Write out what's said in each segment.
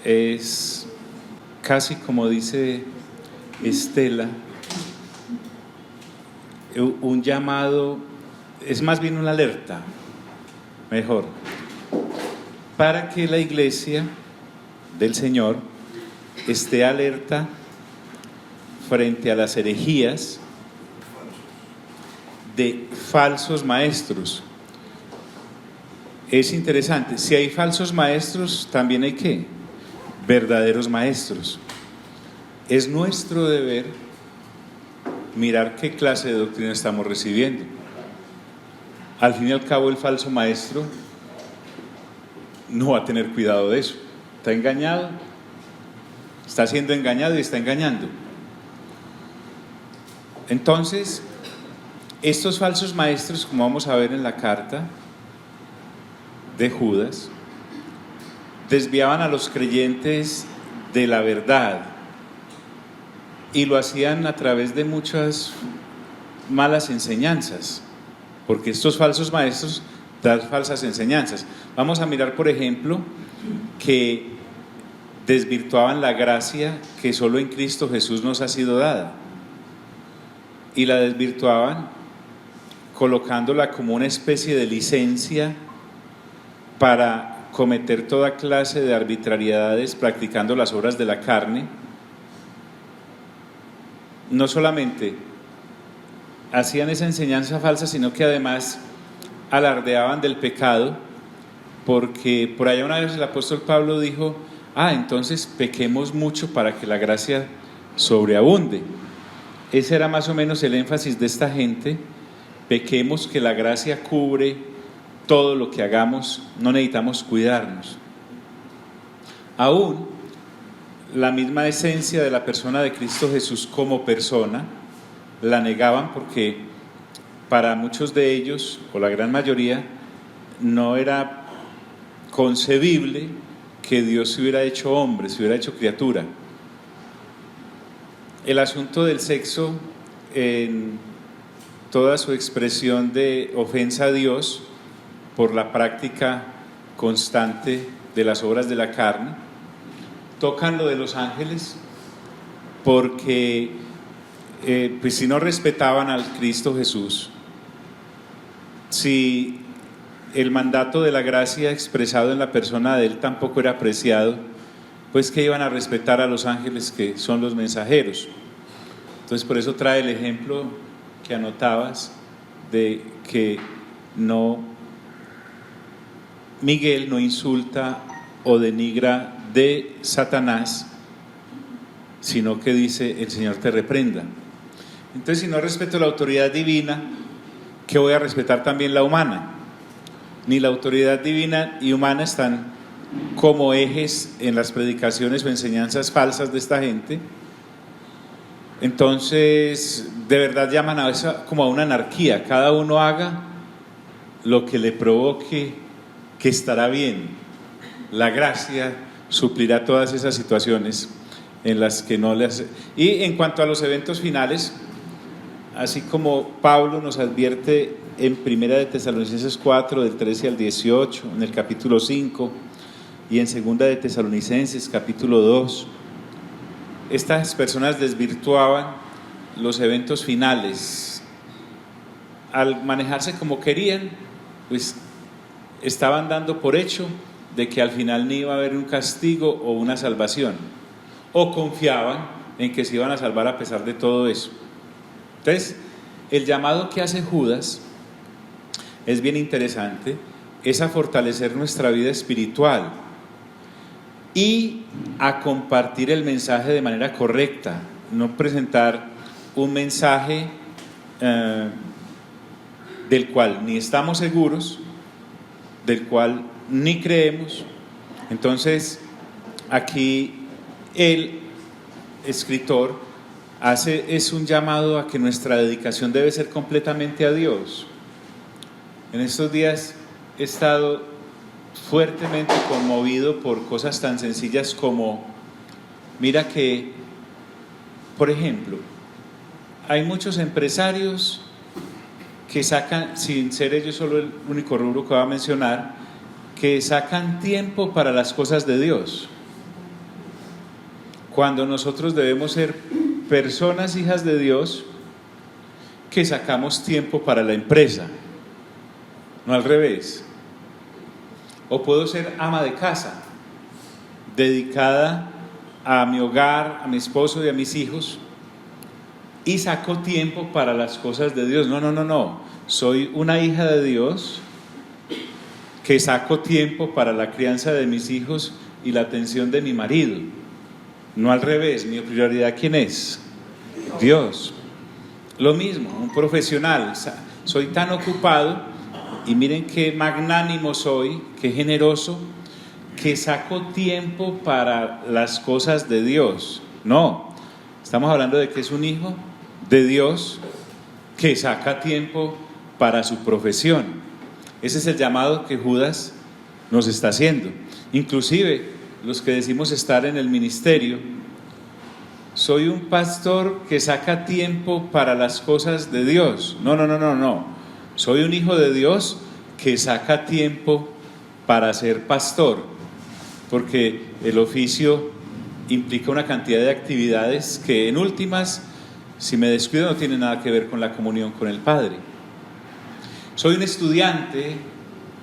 es casi como dice Estela, un llamado, es más bien una alerta, mejor, para que la iglesia del Señor esté alerta frente a las herejías de falsos maestros. Es interesante, si hay falsos maestros, también hay ¿qué? Verdaderos maestros. Es nuestro deber mirar qué clase de doctrina estamos recibiendo. Al fin y al cabo, el falso maestro no va a tener cuidado de eso. Está engañado, está siendo engañado y está engañando. Entonces, estos falsos maestros, como vamos a ver en la carta de Judas, desviaban a los creyentes de la verdad y lo hacían a través de muchas malas enseñanzas, porque estos falsos maestros dan falsas enseñanzas. Vamos a mirar, por ejemplo, que desvirtuaban la gracia que solo en Cristo Jesús nos ha sido dada, y la desvirtuaban colocándola como una especie de licencia para cometer toda clase de arbitrariedades, practicando las obras de la carne. No solamente hacían esa enseñanza falsa, sino que además alardeaban del pecado, porque por allá una vez el apóstol Pablo dijo: entonces pequemos mucho para que la gracia sobreabunde. Ese era más o menos el énfasis de esta gente: pequemos, que la gracia cubre todo lo que hagamos, no necesitamos cuidarnos. Aún la misma esencia de la persona de Cristo Jesús como persona la negaban, porque para muchos de ellos, o la gran mayoría, no era concebible que Dios se hubiera hecho hombre, se hubiera hecho criatura. El asunto del sexo, en toda su expresión de ofensa a Dios por la práctica constante de las obras de la carne, tocan lo de los ángeles, porque pues si no respetaban al Cristo Jesús, si el mandato de la gracia expresado en la persona de Él tampoco era apreciado, pues que iban a respetar a los ángeles, que son los mensajeros. Entonces, por eso trae el ejemplo que anotabas de que Miguel no insulta o denigra de Satanás, sino que dice: el Señor te reprenda. Entonces, si no respeto la autoridad divina, ¿qué voy a respetar también la humana? Ni la autoridad divina y humana están como ejes en las predicaciones o enseñanzas falsas de esta gente. Entonces, de verdad llaman a eso como a una anarquía: cada uno haga lo que le provoque, que estará bien. La gracia suplirá todas esas situaciones en las que no le hace. Y en cuanto a los eventos finales, así como Pablo nos advierte en 1 de Tesalonicenses 4, del 13 al 18, en el capítulo 5, y en 2 de Tesalonicenses capítulo 2, estas personas desvirtuaban los eventos finales. Al manejarse como querían, pues estaban dando por hecho de que al final ni iba a haber un castigo o una salvación, o confiaban en que se iban a salvar a pesar de todo eso. Entonces, el llamado que hace Judas es bien interesante, es a fortalecer nuestra vida espiritual y a compartir el mensaje de manera correcta, no presentar un mensaje del cual ni estamos seguros, del cual ni creemos. Entonces, aquí el escritor es un llamado a que nuestra dedicación debe ser completamente a Dios. En estos días he estado fuertemente conmovido por cosas tan sencillas como, mira que, por ejemplo, hay muchos empresarios que sacan, sin ser ellos solo el único rubro que voy a mencionar, que sacan tiempo para las cosas de Dios. cuando nosotros debemos ser personas hijas de Dios que sacamos tiempo para la empresa, no al revés. O puedo ser ama de casa, dedicada a mi hogar, a mi esposo y a mis hijos, y saco tiempo para las cosas de Dios. No. Soy una hija de Dios que saco tiempo para la crianza de mis hijos y la atención de mi marido. No al revés. Mi prioridad, ¿quién es? Dios. Lo mismo, un profesional. Soy tan ocupado, y miren qué magnánimo soy, qué generoso, que saco tiempo para las cosas de Dios. No, estamos hablando de que es un hijo de Dios que saca tiempo para su profesión. Ese es el llamado que Judas nos está haciendo. Inclusive los que decimos estar en el ministerio, soy un pastor que saca tiempo para las cosas de Dios. No. Soy un hijo de Dios que saca tiempo para ser pastor, porque el oficio implica una cantidad de actividades que en últimas, si me descuido, no tiene nada que ver con la comunión con el Padre. Soy un estudiante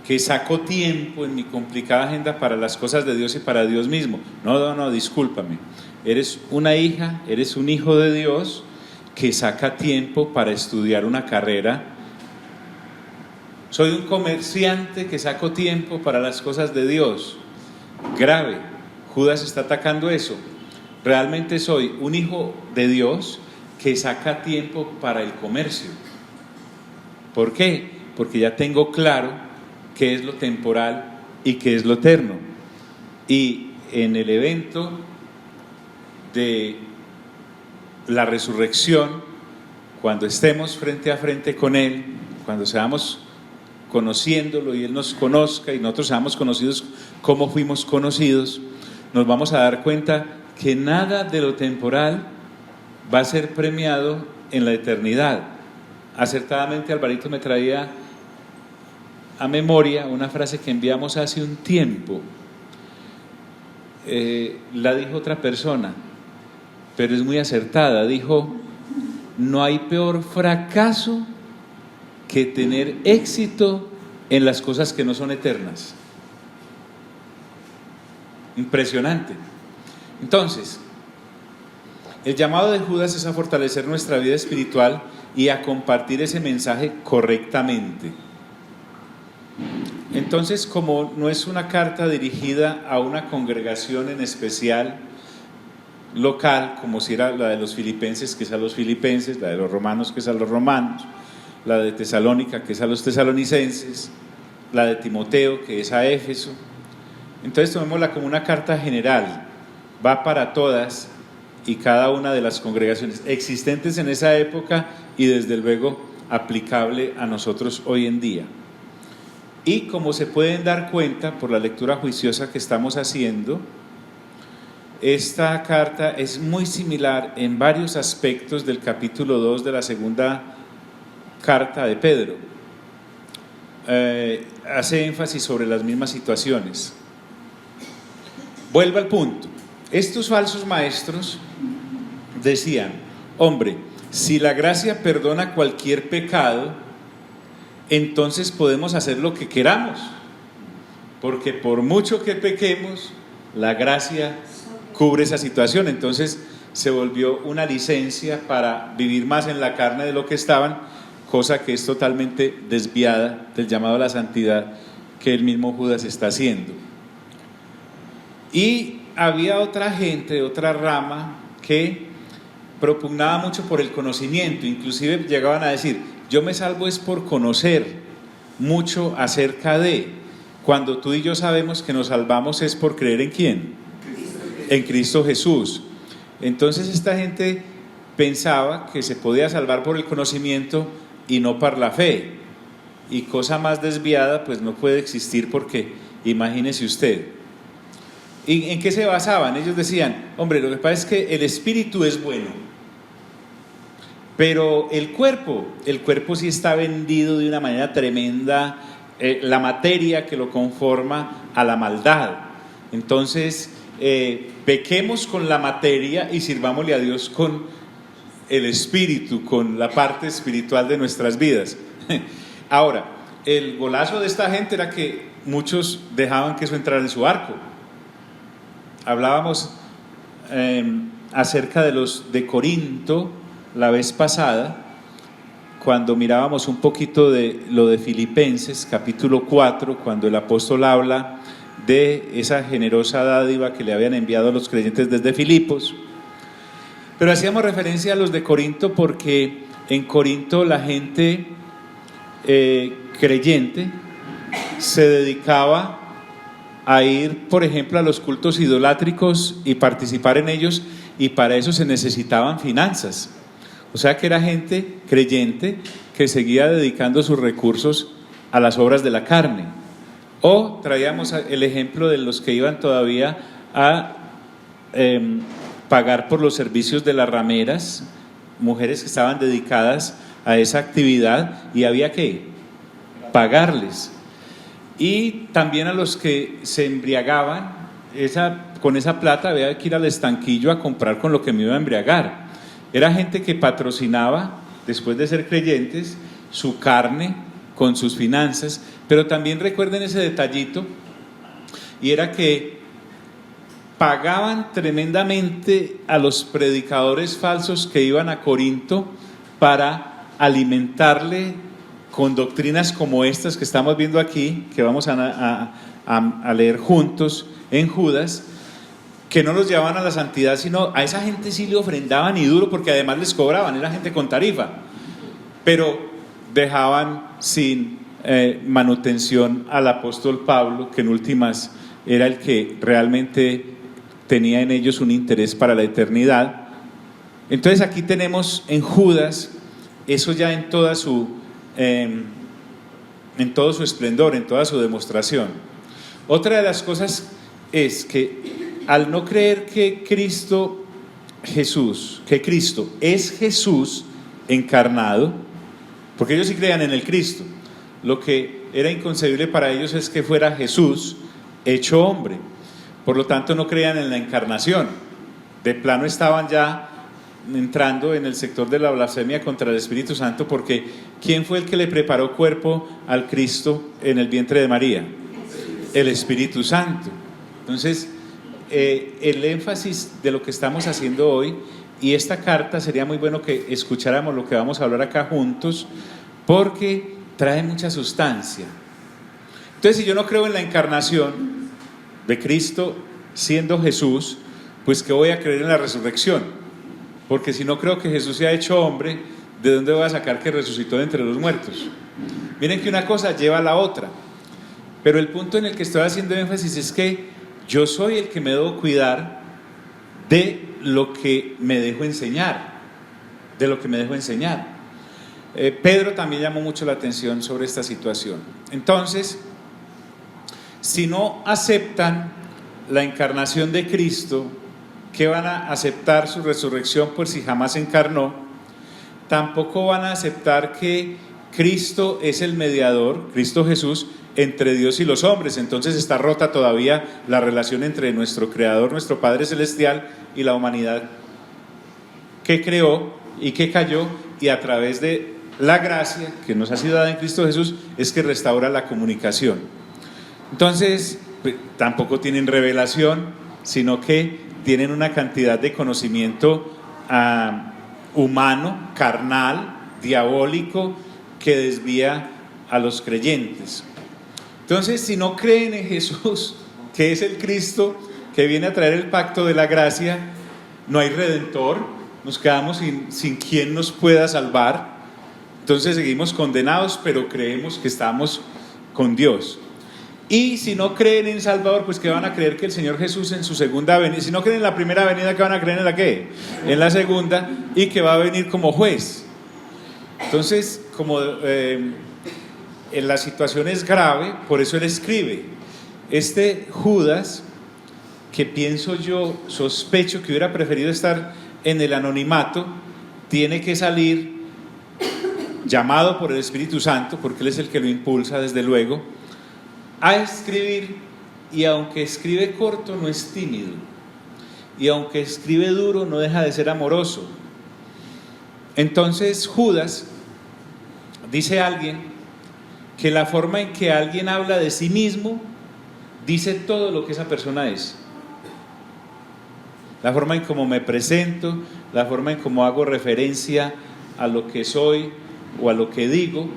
que saco tiempo en mi complicada agenda para las cosas de Dios y para Dios mismo. No, discúlpame. Eres una hija, eres un hijo de Dios que saca tiempo para estudiar una carrera. Soy un comerciante que saco tiempo para las cosas de Dios. Grave, Judas está atacando eso. Realmente soy un hijo de Dios que saca tiempo para el comercio. ¿Por qué? Porque ya tengo claro qué es lo temporal y qué es lo eterno. Y en el evento de la resurrección, cuando estemos frente a frente con Él, cuando seamos conociéndolo y Él nos conozca y nosotros seamos conocidos como fuimos conocidos, nos vamos a dar cuenta que nada de lo temporal va a ser premiado en la eternidad. Acertadamente Alvarito me traía a memoria una frase que enviamos hace un tiempo. La dijo otra persona, pero es muy acertada. Dijo: no hay peor fracaso que tener éxito en las cosas que no son eternas. Impresionante. Entonces, el llamado de Judas es a fortalecer nuestra vida espiritual y a compartir ese mensaje correctamente. Entonces, como no es una carta dirigida a una congregación en especial local, como si era la de los filipenses, que es a los filipenses, la de los romanos, que es a los romanos, la de Tesalónica, que es a los tesalonicenses, la de Timoteo, que es a Éfeso. Entonces tomémosla como una carta general, va para todas y cada una de las congregaciones existentes en esa época y desde luego aplicable a nosotros hoy en día. Y como se pueden dar cuenta por la lectura juiciosa que estamos haciendo, esta carta es muy similar en varios aspectos del capítulo 2 de la segunda carta de Pedro. Hace énfasis sobre las mismas situaciones. Vuelvo al punto. Estos falsos maestros decían: hombre, si la gracia perdona cualquier pecado, entonces podemos hacer lo que queramos, porque por mucho que pequemos, la gracia cubre esa situación. Entonces se volvió una licencia para vivir más en la carne de lo que estaban, cosa que es totalmente desviada del llamado a la santidad que el mismo Judas está haciendo. Y había otra gente, otra rama, que propugnaba mucho por el conocimiento. Inclusive llegaban a decir: yo me salvo es por conocer mucho acerca de, cuando tú y yo sabemos que nos salvamos es por creer ¿en quién? En Cristo Jesús. Entonces esta gente pensaba que se podía salvar por el conocimiento y no por la fe, y cosa más desviada pues no puede existir, porque imagínese usted. ¿Y en qué se basaban? Ellos decían: hombre, lo que pasa es que el espíritu es bueno, pero el cuerpo sí está vendido de una manera tremenda, la materia que lo conforma a la maldad. Entonces pequemos con la materia y sirvámosle a Dios con el espíritu, con la parte espiritual de nuestras vidas. Ahora, el golazo de esta gente era que muchos dejaban que eso entrara en su arco. Hablábamos acerca de los de Corinto la vez pasada, cuando mirábamos un poquito de lo de Filipenses, capítulo 4, cuando el apóstol habla de esa generosa dádiva que le habían enviado a los creyentes desde Filipos. Pero hacíamos referencia a los de Corinto porque en Corinto la gente creyente se dedicaba a ir, por ejemplo, a los cultos idolátricos y participar en ellos, y para eso se necesitaban finanzas. O sea que era gente creyente que seguía dedicando sus recursos a las obras de la carne. O traíamos el ejemplo de los que iban todavía a pagar por los servicios de las rameras, mujeres que estaban dedicadas a esa actividad y había que pagarles. Y también a los que se embriagaban, con esa plata había que ir al estanquillo a comprar con lo que me iba a embriagar. Era gente que patrocinaba, después de ser creyentes, su carne con sus finanzas. Pero también recuerden ese detallito, y era que pagaban tremendamente a los predicadores falsos que iban a Corinto para alimentarle con doctrinas como estas que estamos viendo aquí, que vamos a leer juntos en Judas, que no los llevaban a la santidad, sino a esa gente sí le ofrendaban y duro, porque además les cobraban, era gente con tarifa, pero dejaban sin manutención al apóstol Pablo, que en últimas era el que realmente tenía en ellos un interés para la eternidad. Entonces aquí tenemos en Judas eso ya en todo su esplendor, en toda su demostración. Otra de las cosas es que al no creer que Cristo es Jesús encarnado, porque ellos sí creían en el Cristo, lo que era inconcebible para ellos es que fuera Jesús hecho hombre. Por lo tanto no creían en la encarnación. De plano estaban ya entrando en el sector de la blasfemia contra el Espíritu Santo, porque ¿quién fue el que le preparó cuerpo al Cristo en el vientre de María? El Espíritu Santo. Entonces el énfasis de lo que estamos haciendo hoy, y esta carta sería muy bueno que escucháramos lo que vamos a hablar acá juntos, porque trae mucha sustancia. Entonces, si yo no creo en la encarnación de Cristo siendo Jesús, pues ¿qué voy a creer en la resurrección? Porque si no creo que Jesús se ha hecho hombre, ¿de dónde voy a sacar que resucitó de entre los muertos? Miren que una cosa lleva a la otra, pero el punto en el que estoy haciendo énfasis es que yo soy el que me debo cuidar de lo que me dejo enseñar, Pedro también llamó mucho la atención sobre esta situación. Entonces, si no aceptan la encarnación de Cristo, ¿qué van a aceptar su resurrección? Pues si jamás encarnó. Tampoco van a aceptar que Cristo es el mediador, Cristo Jesús, entre Dios y los hombres. Entonces está rota todavía la relación entre nuestro Creador, nuestro Padre Celestial, y la humanidad que creó y que cayó, y a través de la gracia que nos ha sido dada en Cristo Jesús es que restaura la comunicación. Entonces tampoco tienen revelación, sino que tienen una cantidad de conocimiento humano, carnal, diabólico, que desvía a los creyentes. Entonces, si no creen en Jesús, que es el Cristo que viene a traer el pacto de la gracia, no hay redentor, nos quedamos sin quien nos pueda salvar. Entonces seguimos condenados, pero creemos que estamos con Dios. Y si no creen en Salvador, pues ¿qué van a creer? Que el Señor Jesús en su segunda venida, si no creen en la primera venida, ¿qué van a creer en la qué? En la segunda, y que va a venir como juez. Entonces, como la situación es grave, por eso él escribe. Este Judas, que pienso yo, sospecho que hubiera preferido estar en el anonimato, tiene que salir llamado por el Espíritu Santo, porque él es el que lo impulsa desde luego, a escribir y aunque escribe corto no es tímido, y aunque escribe duro no deja de ser amoroso. Entonces Judas, dice alguien, que la forma en que alguien habla de sí mismo dice todo lo que esa persona es. La forma en cómo me presento, la forma en cómo hago referencia a lo que soy o a lo que digo,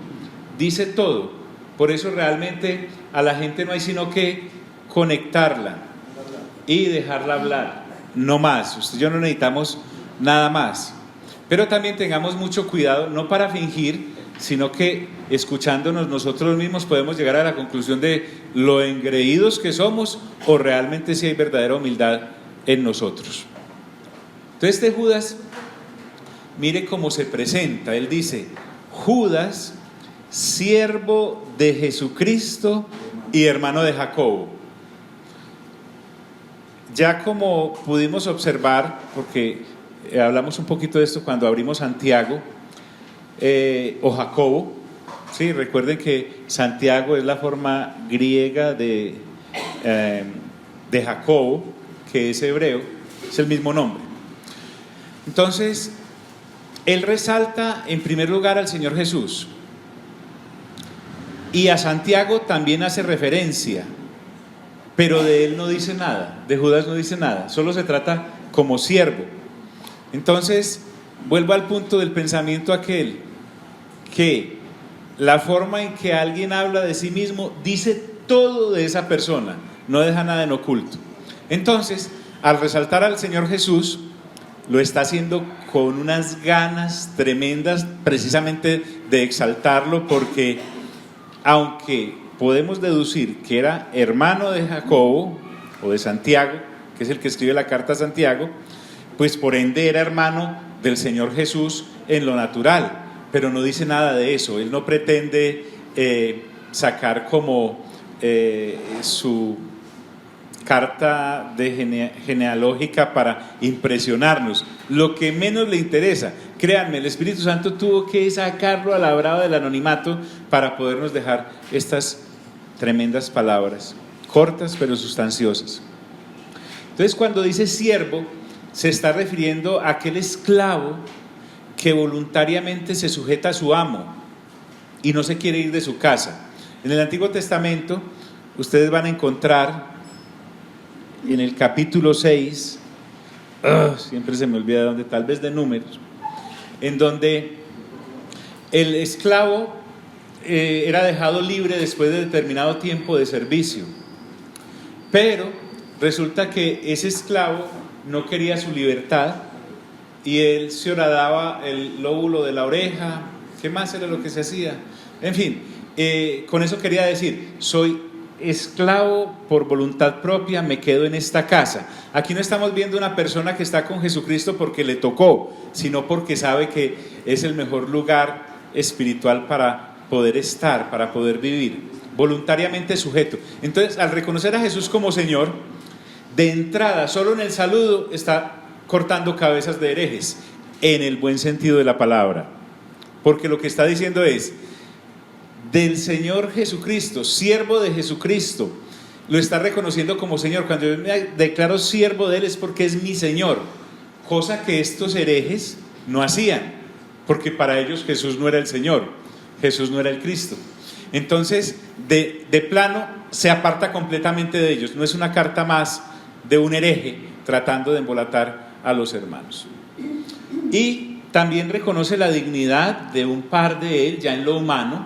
dice todo. Por eso realmente a la gente no hay sino que conectarla y dejarla hablar, no más. Usted y yo no necesitamos nada más. Pero también tengamos mucho cuidado, no para fingir, sino que escuchándonos nosotros mismos podemos llegar a la conclusión de lo engreídos que somos o realmente si hay verdadera humildad en nosotros. Entonces este Judas, mire cómo se presenta. Él dice: Judas, siervo de Jesucristo y hermano de Jacobo. Ya como pudimos observar, porque hablamos un poquito de esto cuando abrimos Santiago o Jacobo, ¿sí? Recuerden que Santiago es la forma griega de Jacobo, que es hebreo, es el mismo nombre. Entonces, él resalta en primer lugar al Señor Jesús, y a Santiago también hace referencia, pero de él no dice nada, de Judas no dice nada, solo se trata como siervo. Entonces, vuelvo al punto del pensamiento aquel, que la forma en que alguien habla de sí mismo dice todo de esa persona, no deja nada en oculto. Entonces, al resaltar al Señor Jesús, lo está haciendo con unas ganas tremendas, precisamente de exaltarlo, porque aunque podemos deducir que era hermano de Jacobo o de Santiago, que es el que escribe la carta a Santiago, pues por ende era hermano del Señor Jesús en lo natural, pero no dice nada de eso. Él no pretende sacar como su carta de genealógica para impresionarnos. Lo que menos le interesa, créanme, el Espíritu Santo tuvo que sacarlo a la brava del anonimato para podernos dejar estas tremendas palabras, cortas pero sustanciosas. Entonces, cuando dice siervo, se está refiriendo a aquel esclavo que voluntariamente se sujeta a su amo y no se quiere ir de su casa. En el Antiguo Testamento ustedes van a encontrar en el capítulo 6, siempre se me olvida dónde, tal vez de Números, en donde el esclavo era dejado libre después de determinado tiempo de servicio, pero resulta que ese esclavo no quería su libertad y él se horadaba el lóbulo de la oreja. ¿Qué más era lo que se hacía? En fin, con eso quería decir: soy esclavo por voluntad propia, me quedo en esta casa. Aquí no estamos viendo una persona que está con Jesucristo porque le tocó, sino porque sabe que es el mejor lugar espiritual para poder estar, para poder vivir, voluntariamente sujeto. Entonces, al reconocer a Jesús como Señor, de entrada, solo en el saludo está cortando cabezas de herejes, en el buen sentido de la palabra, porque lo que está diciendo es: del Señor Jesucristo, siervo de Jesucristo, lo está reconociendo como Señor. Cuando yo me declaro siervo de Él es porque es mi Señor, cosa que estos herejes no hacían, porque para ellos Jesús no era el Señor, Jesús no era el Cristo. Entonces, de plano, se aparta completamente de ellos. No es una carta más de un hereje tratando de embolatar a los hermanos. Y también reconoce la dignidad de un par de él ya en lo humano,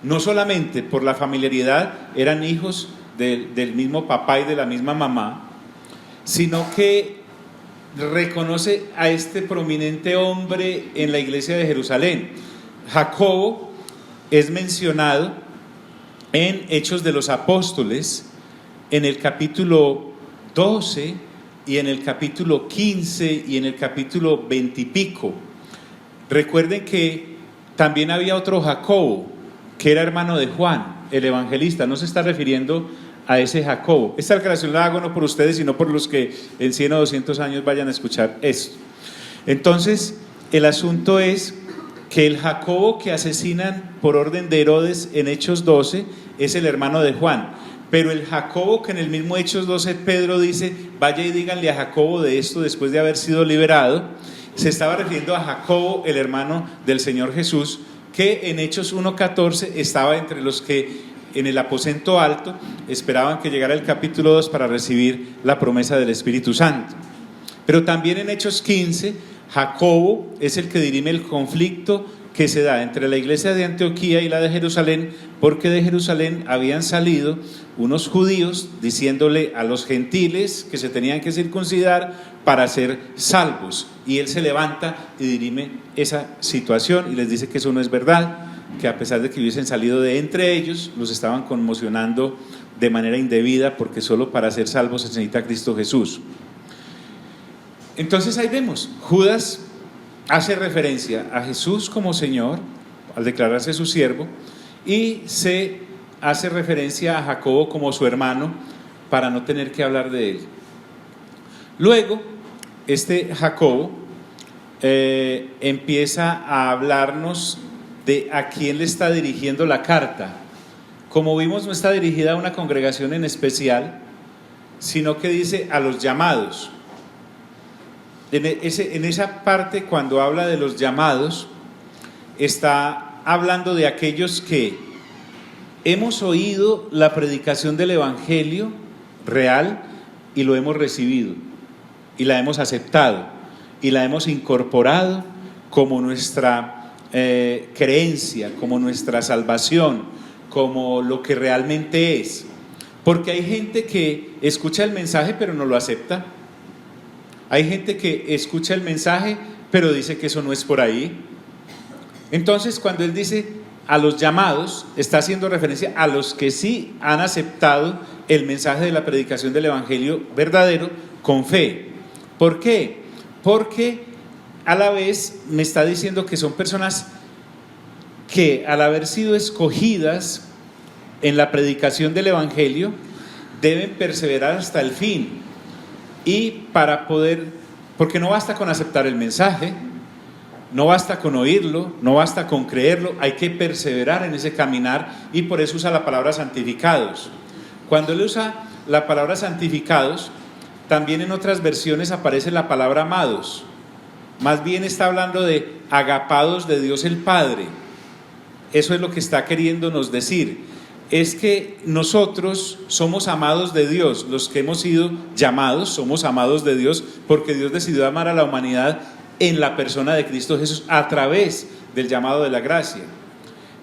no solamente por la familiaridad, eran hijos del mismo papá y de la misma mamá, sino que reconoce a este prominente hombre en la iglesia de Jerusalén. Jacobo es mencionado en Hechos de los Apóstoles, en el capítulo 12 y en el capítulo 15 y en el capítulo 20 y pico. Recuerden que también había otro Jacobo, que era hermano de Juan, el evangelista. No se está refiriendo a ese Jacobo. Esta aclaración la hago no por ustedes, sino por los que en 100 o 200 años vayan a escuchar esto. Entonces, el asunto es que el Jacobo que asesinan por orden de Herodes en Hechos 12 es el hermano de Juan, Pero el Jacobo, que en el mismo Hechos 12 Pedro dice, vaya y díganle a Jacobo de esto después de haber sido liberado, se estaba refiriendo a Jacobo, el hermano del Señor Jesús, que en Hechos 1:14 estaba entre los que en el aposento alto esperaban que llegara el capítulo 2 para recibir la promesa del Espíritu Santo. Pero también en Hechos 15, Jacobo es el que dirime el conflicto que se da entre la iglesia de Antioquía y la de Jerusalén, porque de Jerusalén habían salido unos judíos diciéndole a los gentiles que se tenían que circuncidar para ser salvos, y él se levanta y dirime esa situación y les dice que eso no es verdad, que a pesar de que hubiesen salido de entre ellos, los estaban conmocionando de manera indebida, porque solo para ser salvos se necesita Cristo Jesús. Entonces ahí vemos, Judas hace referencia a Jesús como Señor al declararse su siervo, y se hace referencia a Jacobo como su hermano para no tener que hablar de él. Luego este Jacobo empieza a hablarnos de a quién le está dirigiendo la carta. Como vimos, no está dirigida a una congregación en especial, sino que dice a los llamados. En esa parte, cuando habla de los llamados, está hablando de aquellos que hemos oído la predicación del Evangelio real y lo hemos recibido y la hemos aceptado y la hemos incorporado como nuestra creencia, como nuestra salvación, como lo que realmente es. Porque hay gente que escucha el mensaje pero no lo acepta. Hay gente que escucha el mensaje pero dice que eso no es por ahí. Entonces, cuando él dice a los llamados, está haciendo referencia a los que sí han aceptado el mensaje de la predicación del Evangelio verdadero con fe. ¿Por qué? Porque a la vez me está diciendo que son personas que, al haber sido escogidas en la predicación del Evangelio, deben perseverar hasta el fin. Y para poder, porque no basta con aceptar el mensaje, no basta con oírlo, no basta con creerlo, hay que perseverar en ese caminar, y por eso usa la palabra santificados. Cuando él usa la palabra santificados, también en otras versiones aparece la palabra amados. Más bien está hablando de agapados de Dios el Padre. Eso es lo que está queriéndonos decir. Es que nosotros somos amados de Dios, los que hemos sido llamados somos amados de Dios, porque Dios decidió amar a la humanidad en la persona de Cristo Jesús a través del llamado de la gracia.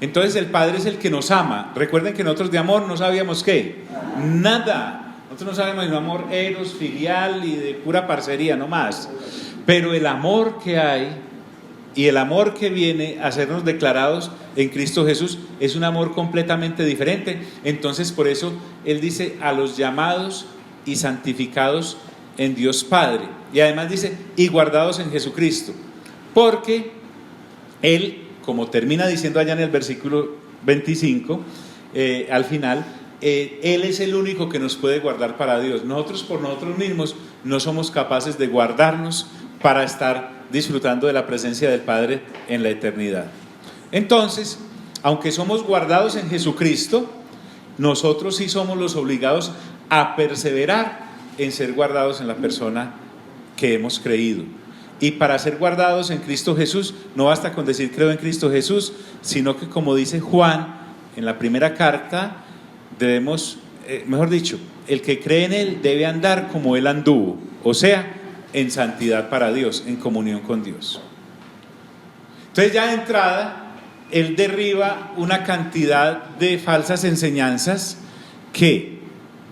Entonces el Padre es el que nos ama. Recuerden que nosotros de amor no sabíamos ¿qué? Nada. Nosotros no sabemos de amor eros, filial y de pura parcería, no más. Pero el amor que hay y el amor que viene a sernos declarados en Cristo Jesús es un amor completamente diferente. Entonces por eso Él dice a los llamados y santificados en Dios Padre, y además dice y guardados en Jesucristo, porque Él, como termina diciendo allá en el versículo 25, al final, Él es el único que nos puede guardar para Dios. Nosotros por nosotros mismos no somos capaces de guardarnos para estar disfrutando de la presencia del Padre en la eternidad. Entonces, aunque somos guardados en Jesucristo, nosotros sí somos los obligados a perseverar en ser guardados en la persona que hemos creído. Y para ser guardados en Cristo Jesús, no basta con decir creo en Cristo Jesús, sino que, como dice Juan en la primera carta, debemos, mejor dicho, el que cree en Él debe andar como Él anduvo, o sea, en santidad para Dios, en comunión con Dios. Entonces, ya de entrada, Él derriba una cantidad de falsas enseñanzas que,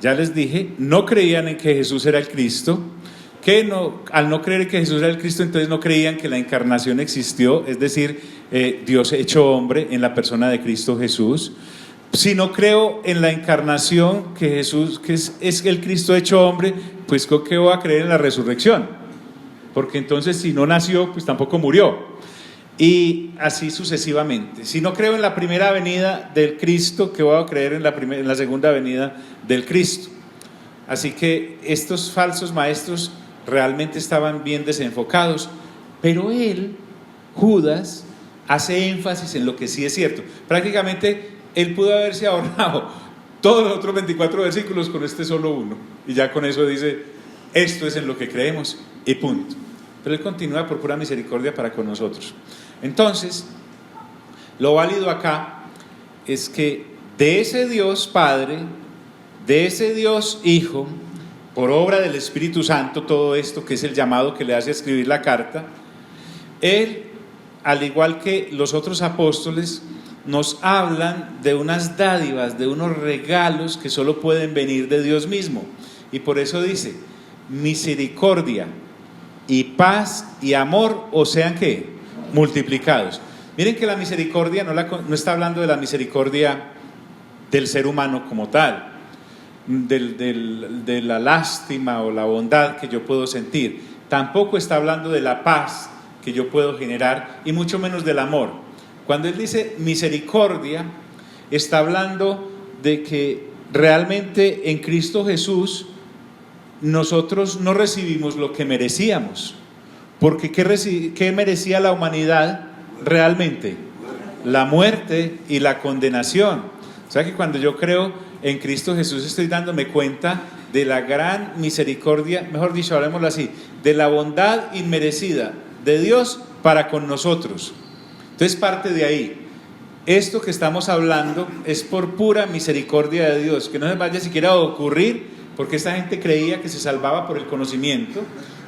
ya les dije, no creían en que Jesús era el Cristo, que no, al no creer que Jesús era el Cristo, entonces no creían que la encarnación existió, es decir, Dios hecho hombre en la persona de Cristo Jesús. Si no creo en la encarnación, que Jesús que es el Cristo hecho hombre, pues ¿qué voy a creer en la resurrección? Porque entonces si no nació, pues tampoco murió. Y así sucesivamente. Si no creo en la primera venida del Cristo, ¿qué voy a creer en la segunda venida del Cristo? Así que estos falsos maestros realmente estaban bien desenfocados, pero él, Judas, hace énfasis en lo que sí es cierto. Prácticamente él pudo haberse ahorrado todos los otros 24 versículos con este solo uno, y ya con eso dice, esto es en lo que creemos, y punto. Pero Él continúa por pura misericordia para con nosotros. Entonces, lo válido acá es que de ese Dios Padre, de ese Dios Hijo, por obra del Espíritu Santo, todo esto que es el llamado que le hace a escribir la carta, Él, al igual que los otros apóstoles, nos hablan de unas dádivas, de unos regalos que solo pueden venir de Dios mismo. Y por eso dice, misericordia y paz y amor, o sean ¿qué? Multiplicados. Miren que la misericordia no está hablando de la misericordia del ser humano como tal, de la lástima o la bondad que yo puedo sentir. Tampoco está hablando de la paz que yo puedo generar, y mucho menos del amor. Cuando Él dice misericordia, está hablando de que realmente en Cristo Jesús nosotros no recibimos lo que merecíamos. Porque ¿qué merecía la humanidad realmente? La muerte y la condenación. O sea que cuando yo creo en Cristo Jesús estoy dándome cuenta de la gran misericordia, mejor dicho, hablemoslo así, de la bondad inmerecida de Dios para con nosotros. Entonces parte de ahí. Esto que estamos hablando es por pura misericordia de Dios, que no se vaya siquiera a ocurrir, porque esta gente creía que se salvaba por el conocimiento,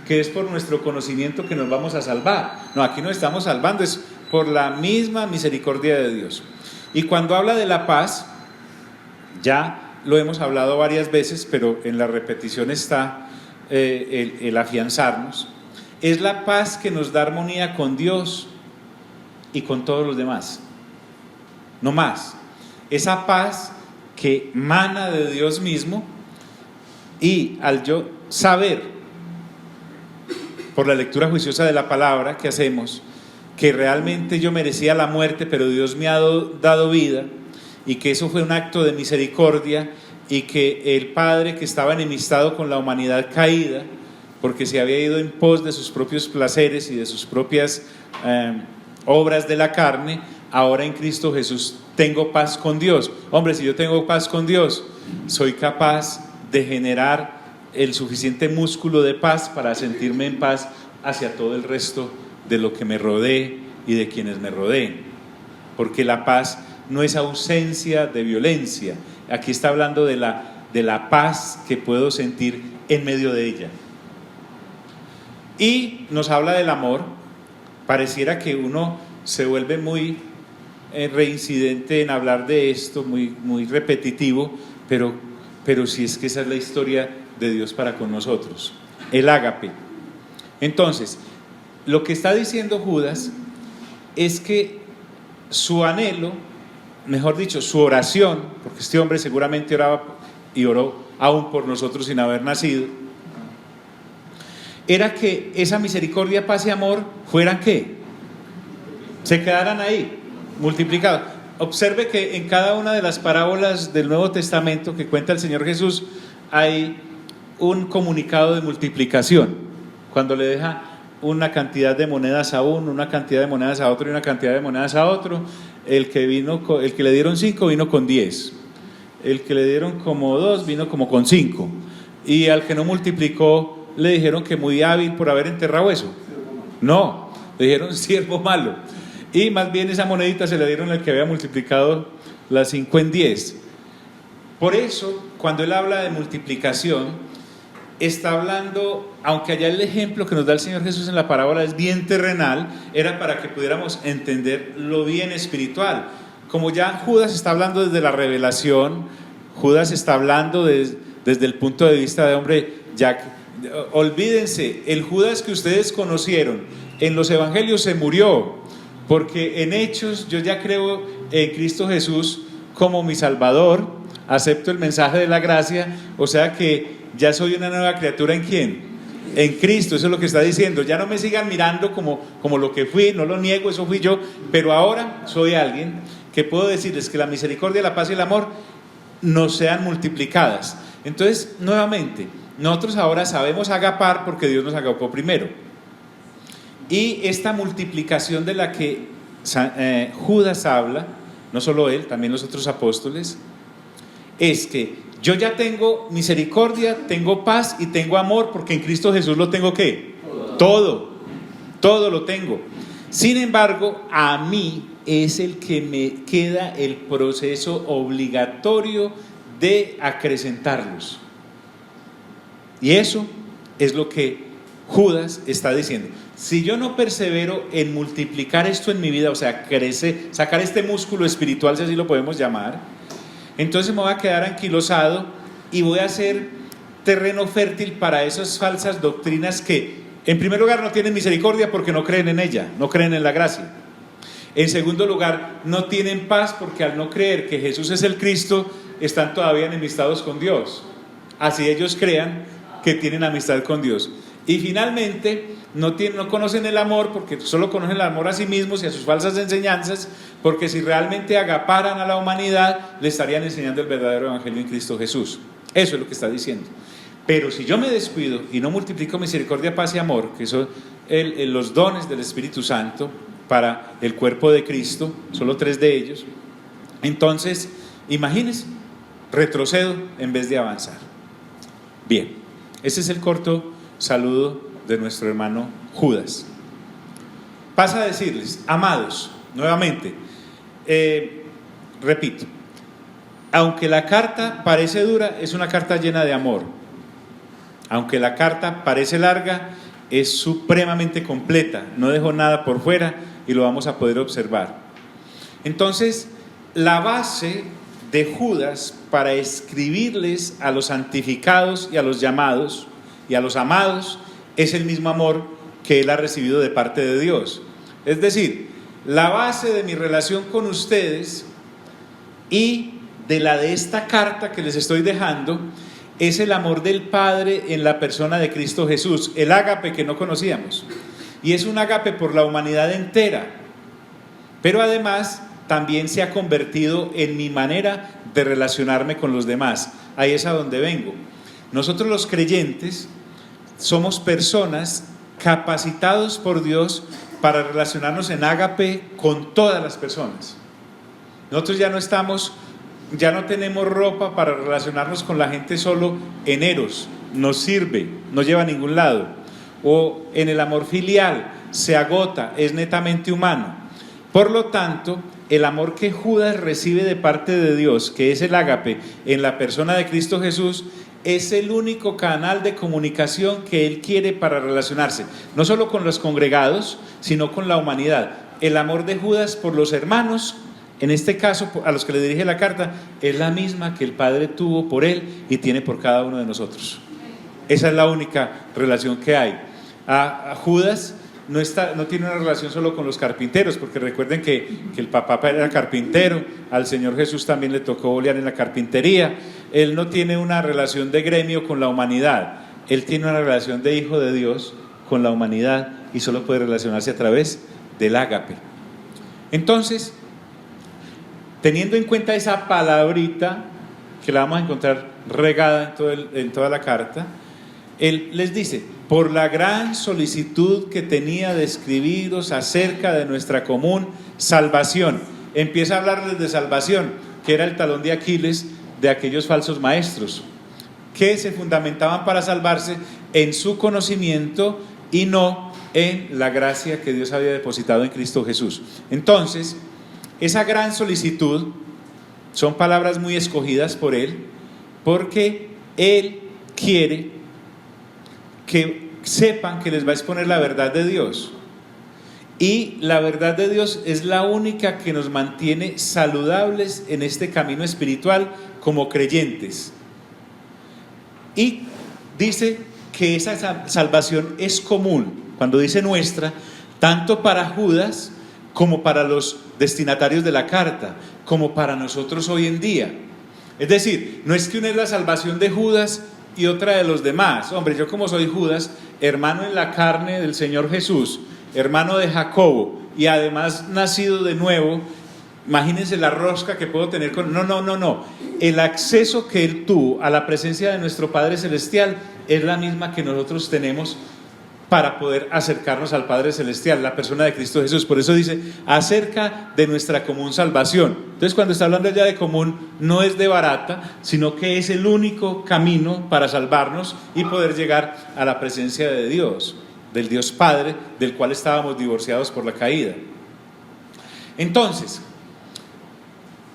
que es por nuestro conocimiento que nos vamos a salvar. No, aquí nos estamos salvando, es por la misma misericordia de Dios. Y cuando habla de la paz, ya lo hemos hablado varias veces, pero en la repetición está el afianzarnos. Es la paz que nos da armonía con Dios y con todos los demás. No más. Esa paz que mana de Dios mismo, y al yo saber, por la lectura juiciosa de la palabra que hacemos, que realmente yo merecía la muerte, pero Dios me ha dado vida, y que eso fue un acto de misericordia, y que el Padre, que estaba enemistado con la humanidad caída, porque se había ido en pos de sus propios placeres y de sus propias obras de la carne, ahora en Cristo Jesús tengo paz con Dios. Hombre, si yo tengo paz con Dios, soy capaz de generar el suficiente músculo de paz para sentirme en paz hacia todo el resto de lo que me rodee y de quienes me rodeen. Porque la paz no es ausencia de violencia. Aquí está hablando de la paz que puedo sentir en medio de ella. Y nos habla del amor. Pareciera que uno se vuelve muy reincidente en hablar de esto, muy repetitivo, pero si es que esa es la historia de Dios para con nosotros, el ágape. Entonces, lo que está diciendo Judas es que su anhelo, mejor dicho, su oración, porque este hombre seguramente oraba y oró aún por nosotros sin haber nacido, era que esa misericordia, paz y amor fueran ¿qué? Se quedaran ahí, multiplicados. Observe que en cada una de las parábolas del Nuevo Testamento que cuenta el Señor Jesús hay un comunicado de multiplicación. Cuando le deja una cantidad de monedas a uno, una cantidad de monedas a otro y una cantidad de monedas a otro, el que le dieron 5 vino con 10, el que le dieron como 2 vino como con 5, y al que no multiplicó le dijeron que muy hábil por haber enterrado eso. No, le dijeron siervo malo. Y más bien esa monedita se la dieron al que había multiplicado las 5 en 10. Por eso, cuando él habla de multiplicación, está hablando, aunque allá el ejemplo que nos da el Señor Jesús en la parábola es bien terrenal, era para que pudiéramos entender lo bien espiritual. Como ya Judas está hablando desde la revelación, Judas está hablando desde el punto de vista de hombre, ya olvídense, el Judas que ustedes conocieron en los evangelios se murió, porque en Hechos yo ya creo en Cristo Jesús como mi Salvador, acepto el mensaje de la gracia, o sea que ya soy una nueva criatura. ¿En quién? En Cristo. Eso es lo que está diciendo. Ya no me sigan mirando como lo que fui, no lo niego, eso fui yo, pero ahora soy alguien que puedo decirles que la misericordia, la paz y el amor nos sean multiplicadas. Entonces, nuevamente, nosotros ahora sabemos agapar porque Dios nos agapó primero. Y esta multiplicación de la que Judas habla, no solo él, también los otros apóstoles, es que yo ya tengo misericordia, tengo paz y tengo amor, porque en Cristo Jesús lo tengo ¿qué? Todo lo tengo. Sin embargo, a mí es el que me queda el proceso obligatorio de acrecentarlos. Y eso es lo que Judas está diciendo. Si yo no persevero en multiplicar esto en mi vida, o sea, crecer, sacar este músculo espiritual, si así lo podemos llamar, entonces me voy a quedar anquilosado y voy a ser terreno fértil para esas falsas doctrinas que, en primer lugar, no tienen misericordia porque no creen en ella, no creen en la gracia. En segundo lugar, no tienen paz porque al no creer que Jesús es el Cristo, están todavía enemistados con Dios. Así ellos crean que tienen amistad con Dios. Y finalmente, no conocen el amor porque solo conocen el amor a sí mismos y a sus falsas enseñanzas, porque si realmente agaparan a la humanidad, le estarían enseñando el verdadero evangelio en Cristo Jesús. Eso es lo que está diciendo. Pero si yo me descuido y no multiplico misericordia, paz y amor, que son los dones del Espíritu Santo para el cuerpo de Cristo, solo 3 de ellos, entonces, imagínense, retrocedo en vez de avanzar. Bien, ese es el corto saludo de nuestro hermano Judas. Pasa a decirles: amados, nuevamente, repito, aunque la carta parece dura, es una carta llena de amor. Aunque la carta parece larga, es supremamente completa, no dejó nada por fuera y lo vamos a poder observar. Entonces, la base de Judas para escribirles a los santificados y a los llamados y a los amados es el mismo amor que él ha recibido de parte de Dios. Es decir, la base de mi relación con ustedes y de esta carta que les estoy dejando es el amor del Padre en la persona de Cristo Jesús, el ágape que no conocíamos, y es un ágape por la humanidad entera, pero además también se ha convertido en mi manera de relacionarme con los demás. Ahí es a donde vengo. Nosotros los creyentes somos personas capacitados por Dios para relacionarnos en ágape con todas las personas. Nosotros ya no tenemos ropa para relacionarnos con la gente solo en eros, nos sirve, no lleva a ningún lado. O en el amor filial, se agota, es netamente humano. Por lo tanto, el amor que Judas recibe de parte de Dios, que es el ágape en la persona de Cristo Jesús, es el único canal de comunicación que él quiere para relacionarse, no solo con los congregados, sino con la humanidad. El amor de Judas por los hermanos, en este caso a los que le dirige la carta, es la misma que el Padre tuvo por él y tiene por cada uno de nosotros. Esa es la única relación que hay. A Judas no tiene una relación solo con los carpinteros, porque recuerden que el papá era carpintero, al Señor Jesús también le tocó bolear en la carpintería. Él no tiene una relación de gremio con la humanidad, él tiene una relación de hijo de Dios con la humanidad y solo puede relacionarse a través del ágape. Entonces, teniendo en cuenta esa palabrita que la vamos a encontrar regada en toda la carta, él les dice: por la gran solicitud que tenía de escribiros acerca de nuestra común salvación. Empieza a hablarles de salvación, que era el talón de Aquiles de aquellos falsos maestros, que se fundamentaban para salvarse en su conocimiento y no en la gracia que Dios había depositado en Cristo Jesús. Entonces, esa gran solicitud son palabras muy escogidas por él, porque él quiere que sepan que les va a exponer la verdad de Dios, y la verdad de Dios es la única que nos mantiene saludables en este camino espiritual como creyentes. Y dice que esa salvación es común, cuando dice nuestra, tanto para Judas como para los destinatarios de la carta, como para nosotros hoy en día. Es decir, no es que una es la salvación de Judas y otra de los demás. Hombre, yo como soy Judas, hermano en la carne del Señor Jesús, hermano de Jacobo y además nacido de nuevo, imagínense la rosca que puedo tener con... No. El acceso que él tuvo a la presencia de nuestro Padre Celestial es la misma que nosotros tenemos para poder acercarnos al Padre Celestial, la persona de Cristo Jesús. Por eso dice, acerca de nuestra común salvación. Entonces, cuando está hablando allá de común, no es de barata, sino que es el único camino para salvarnos y poder llegar a la presencia de Dios, del Dios Padre, del cual estábamos divorciados por la caída. Entonces,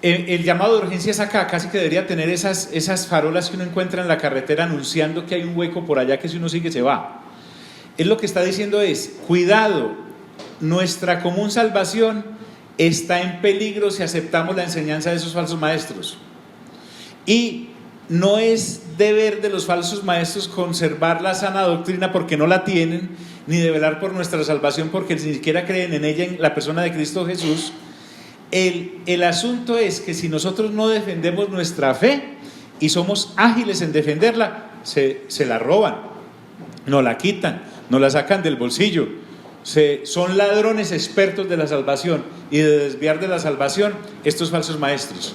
el llamado de urgencia es acá, casi que debería tener esas farolas que uno encuentra en la carretera anunciando que hay un hueco por allá que si uno sigue se va. Es lo que está diciendo es, cuidado, nuestra común salvación está en peligro si aceptamos la enseñanza de esos falsos maestros. Y no es deber de los falsos maestros conservar la sana doctrina porque no la tienen, ni de velar por nuestra salvación porque ni siquiera creen en ella, en la persona de Cristo Jesús. El asunto es que si nosotros no defendemos nuestra fe y somos ágiles en defenderla, se la roban, nos la quitan, nos la sacan del bolsillo. Son ladrones expertos de la salvación y de desviar de la salvación estos falsos maestros.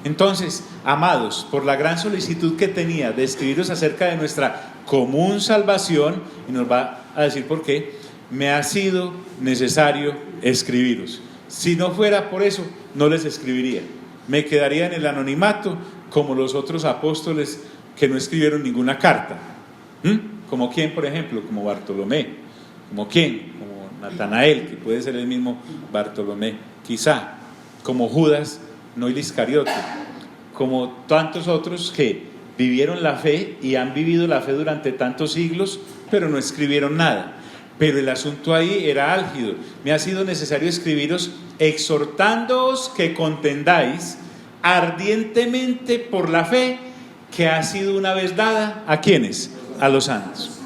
Entonces, amados, por la gran solicitud que tenía de escribiros acerca de nuestra común salvación, y nos va a decir por qué, me ha sido necesario escribiros. Si no fuera por eso, no les escribiría. Me quedaría en el anonimato como los otros apóstoles que no escribieron ninguna carta. ¿Como quién, por ejemplo? Como Bartolomé. ¿Como quién? Como Natanael, que puede ser el mismo Bartolomé. Quizá, como Judas, no el Iscariote. Como tantos otros que vivieron la fe y han vivido la fe durante tantos siglos, pero no escribieron nada. Pero el asunto ahí era álgido. Me ha sido necesario escribiros exhortándoos que contendáis ardientemente por la fe que ha sido una vez dada ¿a quiénes? A los santos.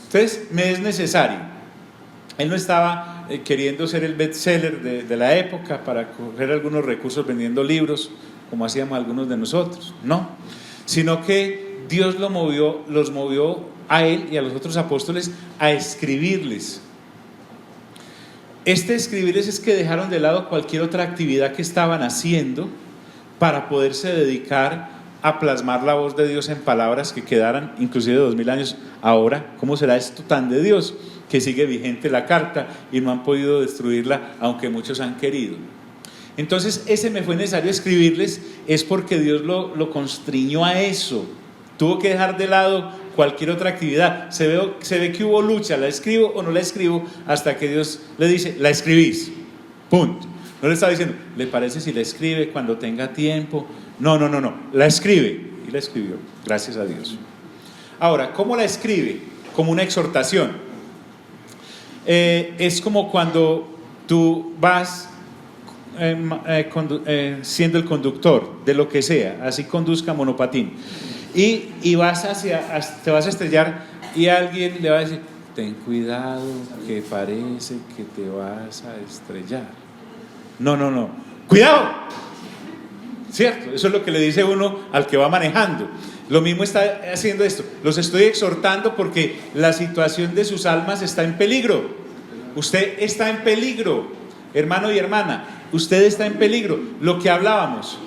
Entonces me es necesario. Él no estaba queriendo ser el bestseller de la época para coger algunos recursos vendiendo libros como hacíamos algunos de nosotros, no, sino que Dios los movió a él y a los otros apóstoles a escribirles. Escribirles es que dejaron de lado cualquier otra actividad que estaban haciendo para poderse dedicar a plasmar la voz de Dios en palabras que quedaran inclusive 2000 años ahora. ¿Cómo será esto tan de Dios? Que sigue vigente la carta y no han podido destruirla, aunque muchos han querido. Entonces ese me fue necesario escribirles, es porque Dios lo constriñó a eso. Tuvo que dejar de lado cualquier otra actividad. Se ve que hubo lucha, ¿la escribo o no la escribo? Hasta que Dios le dice, la escribís, punto. No le estaba diciendo, ¿le parece si la escribe cuando tenga tiempo? No, la escribe. Y la escribió, gracias a Dios. Ahora, ¿cómo la escribe? Como una exhortación. Es como cuando tú vas siendo el conductor de lo que sea, así conduzca monopatín, y te vas a estrellar y alguien le va a decir, ten cuidado que parece que te vas a estrellar. No, cuidado, ¿cierto? Eso es lo que le dice uno al que va manejando. Lo mismo está haciendo esto. Los estoy exhortando porque la situación de sus almas está en peligro. Usted está en peligro, hermano y hermana. Usted está en peligro. Lo que hablábamos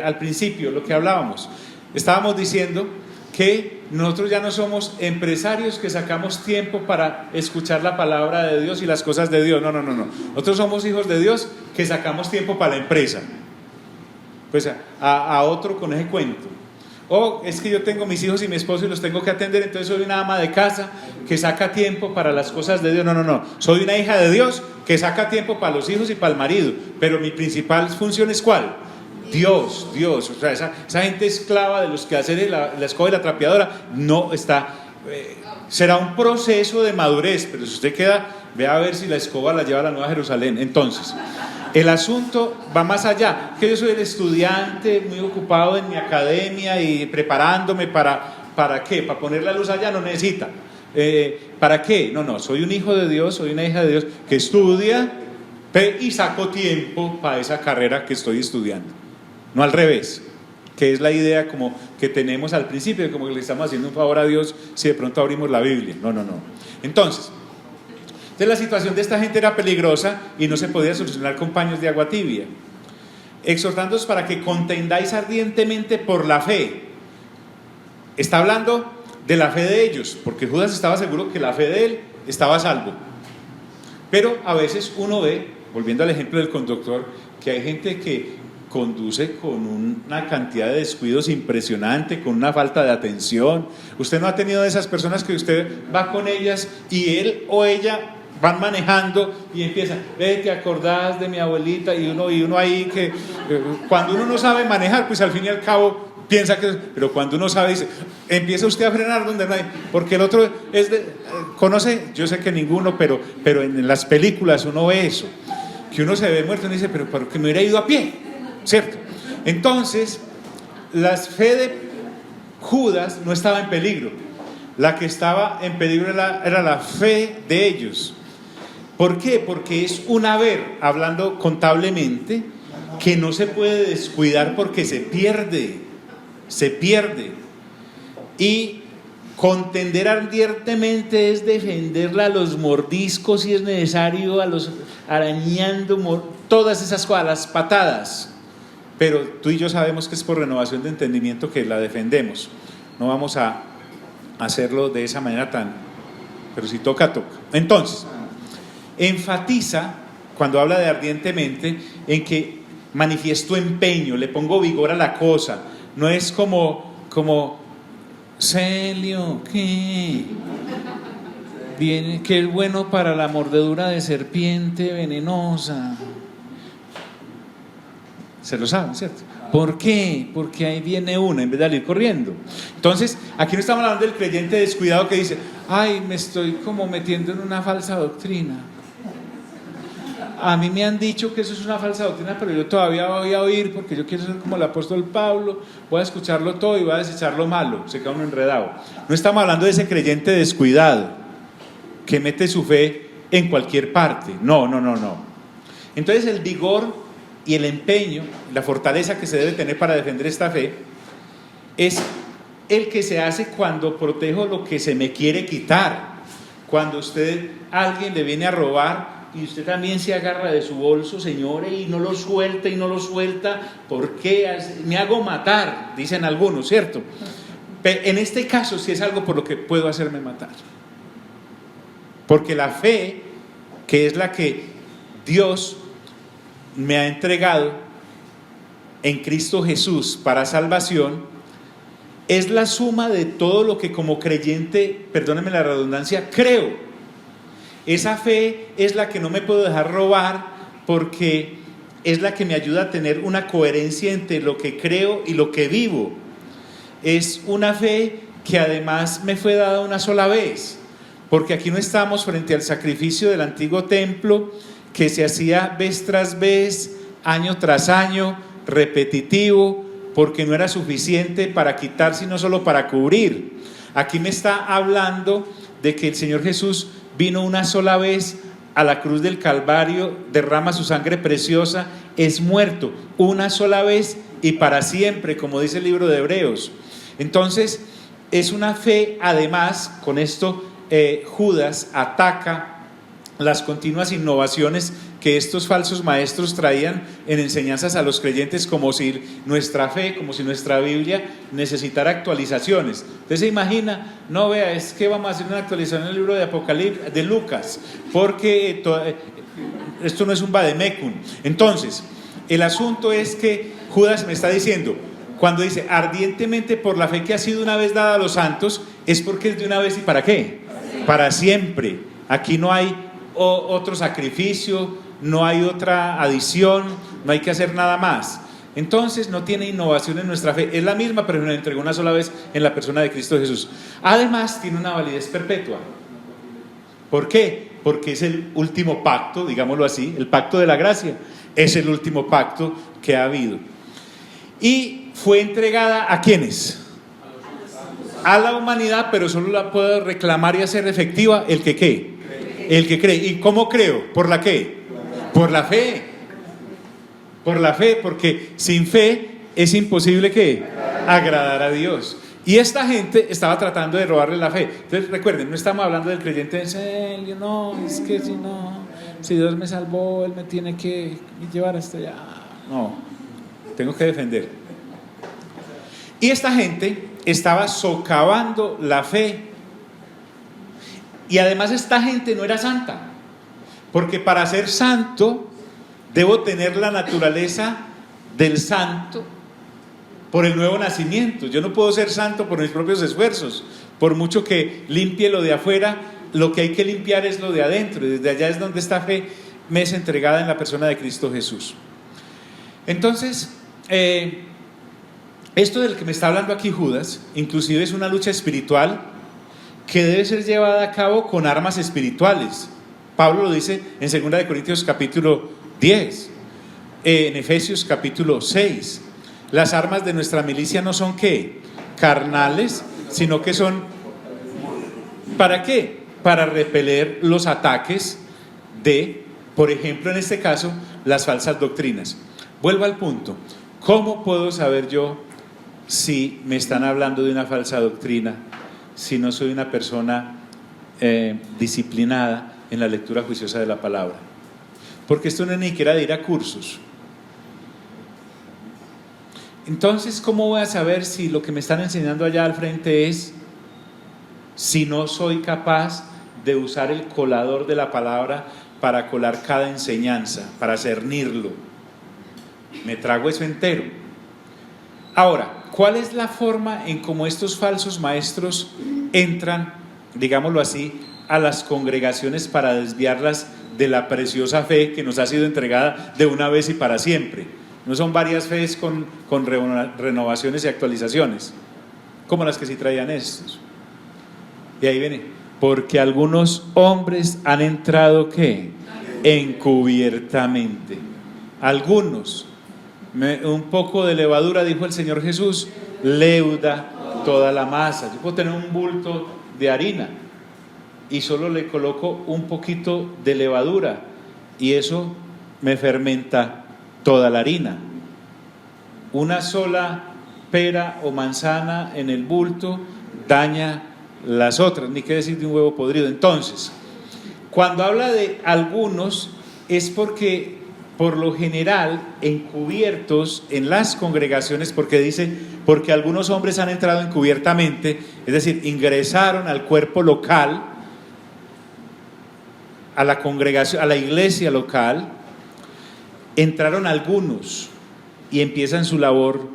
al principio, estábamos diciendo que nosotros ya no somos empresarios que sacamos tiempo para escuchar la palabra de Dios y las cosas de Dios. No. Nosotros somos hijos de Dios que sacamos tiempo para la empresa. Pues a otro con ese cuento. Es que yo tengo mis hijos y mi esposo y los tengo que atender, entonces soy una ama de casa que saca tiempo para las cosas de Dios. No. Soy una hija de Dios que saca tiempo para los hijos y para el marido. Pero mi principal función es ¿cuál? Dios. O sea, esa gente esclava de los quehaceres, la escoba y la trapeadora, no está. Será un proceso de madurez, pero si usted ve a ver si la escoba la lleva a la Nueva Jerusalén. Entonces, el asunto va más allá, que yo soy el estudiante muy ocupado en mi academia y preparándome ¿para qué? Para poner la luz allá no necesita. ¿Para qué? No, soy un hijo de Dios, soy una hija de Dios que estudia y saco tiempo para esa carrera que estoy estudiando. No al revés, que es la idea como que tenemos al principio, como que le estamos haciendo un favor a Dios si de pronto abrimos la Biblia. No. Entonces la situación de esta gente era peligrosa y no se podía solucionar con paños de agua tibia. Exhortándoos para que contendáis ardientemente por la fe. Está hablando de la fe de ellos, porque Judas estaba seguro que la fe de él estaba a salvo. Pero a veces uno ve, volviendo al ejemplo del conductor, que hay gente que conduce con una cantidad de descuidos impresionante, con una falta de atención. Usted no ha tenido de esas personas que usted va con ellas y él o ella van manejando y empiezan, ¿te acordás de mi abuelita? Y uno ahí que cuando uno no sabe manejar, pues al fin y al cabo piensa que, pero cuando uno sabe, dice, empieza usted a frenar donde no hay, porque el otro conoce, yo sé que ninguno, pero en las películas uno ve eso, que uno se ve muerto y dice, pero ¿por qué me hubiera ido a pie? ¿Cierto? Entonces, la fe de Judas no estaba en peligro, la que estaba en peligro era la fe de ellos. ¿Por qué? Porque es un haber, hablando contablemente, que no se puede descuidar porque se pierde. Y contender ardientemente es defenderla a los mordiscos si es necesario, a los arañando, todas esas cosas, las patadas. Pero tú y yo sabemos que es por renovación de entendimiento que la defendemos. No vamos a hacerlo de esa manera pero si toca, toca. Entonces, enfatiza, cuando habla de ardientemente, en que manifiesto empeño, le pongo vigor a la cosa. No es como Celio, ¿qué? Viene, que es bueno para la mordedura de serpiente venenosa. Se lo saben, ¿cierto? ¿Por qué? Porque ahí viene una en vez de ir corriendo. Entonces, aquí no estamos hablando del creyente descuidado que dice, ay, me estoy como metiendo en una falsa doctrina. A mí me han dicho que eso es una falsa doctrina, pero yo todavía voy a oír porque yo quiero ser como el apóstol Pablo, voy a escucharlo todo y voy a desechar lo malo, se queda uno enredado. No estamos hablando de ese creyente descuidado que mete su fe en cualquier parte, no. Entonces el vigor y el empeño, la fortaleza que se debe tener para defender esta fe es el que se hace cuando protejo lo que se me quiere quitar. Cuando alguien le viene a robar y usted también se agarra de su bolso, señores, y no lo suelta, ¿por qué? Me hago matar, dicen algunos, ¿cierto? Pero en este caso sí es algo por lo que puedo hacerme matar, porque la fe, que es la que Dios me ha entregado en Cristo Jesús para salvación, es la suma de todo lo que como creyente, perdónenme la redundancia, creo. Esa fe es la que no me puedo dejar robar, porque es la que me ayuda a tener una coherencia entre lo que creo y lo que vivo. Es una fe que además me fue dada una sola vez, porque aquí no estamos frente al sacrificio del antiguo templo que se hacía vez tras vez, año tras año, repetitivo, porque no era suficiente para quitar, sino solo para cubrir. Aquí me está hablando de que el Señor Jesús vino una sola vez a la cruz del Calvario, derrama su sangre preciosa, es muerto una sola vez y para siempre, como dice el libro de Hebreos. Entonces es una fe, además, con esto Judas ataca las continuas innovaciones que estos falsos maestros traían en enseñanzas a los creyentes, como si nuestra fe, como si nuestra Biblia necesitara actualizaciones. Usted se imagina, no vea, es que vamos a hacer una actualización en el libro de Apocalipsis, de Lucas, porque esto no es un vademecum. Entonces, el asunto es que Judas me está diciendo, cuando dice ardientemente por la fe que ha sido una vez dada a los santos, es porque es de una vez y ¿para qué? Para siempre. Aquí no hay otro sacrificio, no hay otra adición, no hay que hacer nada más. Entonces no tiene innovación en nuestra fe, es la misma, pero nos entregó una sola vez en la persona de Cristo Jesús. Además tiene una validez perpetua. ¿Por qué? Porque es el último pacto, digámoslo así, el pacto de la gracia, es el último pacto que ha habido. Y fue entregada ¿a quiénes? A la humanidad, pero solo la puede reclamar y hacer efectiva el que ¿qué? El que cree. ¿Y cómo creo? ¿Por la qué? Por la fe. Por la fe, porque sin fe es imposible ¿qué? Agradar a Dios. Y esta gente estaba tratando de robarle la fe. Entonces recuerden, no estamos hablando del creyente en serio, no, es que si Dios me salvó, Él me tiene que llevar hasta allá. No, tengo que defender. Y esta gente estaba socavando la fe. Y además esta gente no era santa, porque para ser santo debo tener la naturaleza del santo por el nuevo nacimiento. Yo no puedo ser santo por mis propios esfuerzos. Por mucho que limpie lo de afuera, lo que hay que limpiar es lo de adentro, y desde allá es donde esta fe me es entregada en la persona de Cristo Jesús. Entonces, esto del que me está hablando aquí Judas, inclusive es una lucha espiritual que debe ser llevada a cabo con armas espirituales. Pablo lo dice en 2 Corintios capítulo 10, en Efesios capítulo 6. Las armas de nuestra milicia no son ¿qué? Carnales, sino que son ¿para qué? Para repeler los ataques de, por ejemplo, en este caso, las falsas doctrinas. Vuelvo al punto. ¿Cómo puedo saber yo si me están hablando de una falsa doctrina, si no soy una persona disciplinada en la lectura juiciosa de la palabra? Porque esto no es ni siquiera de ir a cursos. Entonces, ¿cómo voy a saber si lo que me están enseñando allá al frente es, si no soy capaz de usar el colador de la palabra para colar cada enseñanza, para cernirlo? Me trago eso entero. Ahora, ¿cuál es la forma en cómo estos falsos maestros entran, digámoslo así, a las congregaciones para desviarlas de la preciosa fe que nos ha sido entregada de una vez y para siempre? No son varias fees con renovaciones y actualizaciones, como las que sí traían estos. Y ahí viene, porque algunos hombres han entrado ¿qué? Encubiertamente. Algunos, un poco de levadura, dijo el Señor Jesús, leuda toda la masa. Yo puedo tener un bulto de harina y solo le coloco un poquito de levadura y eso me fermenta toda la harina. Una sola pera o manzana en el bulto daña las otras, ni qué decir de un huevo podrido. Entonces, cuando habla de algunos es porque por lo general encubiertos en las congregaciones, porque dice, porque algunos hombres han entrado encubiertamente, es decir, ingresaron al cuerpo local, a la congregación, a la iglesia local, entraron algunos y empiezan su labor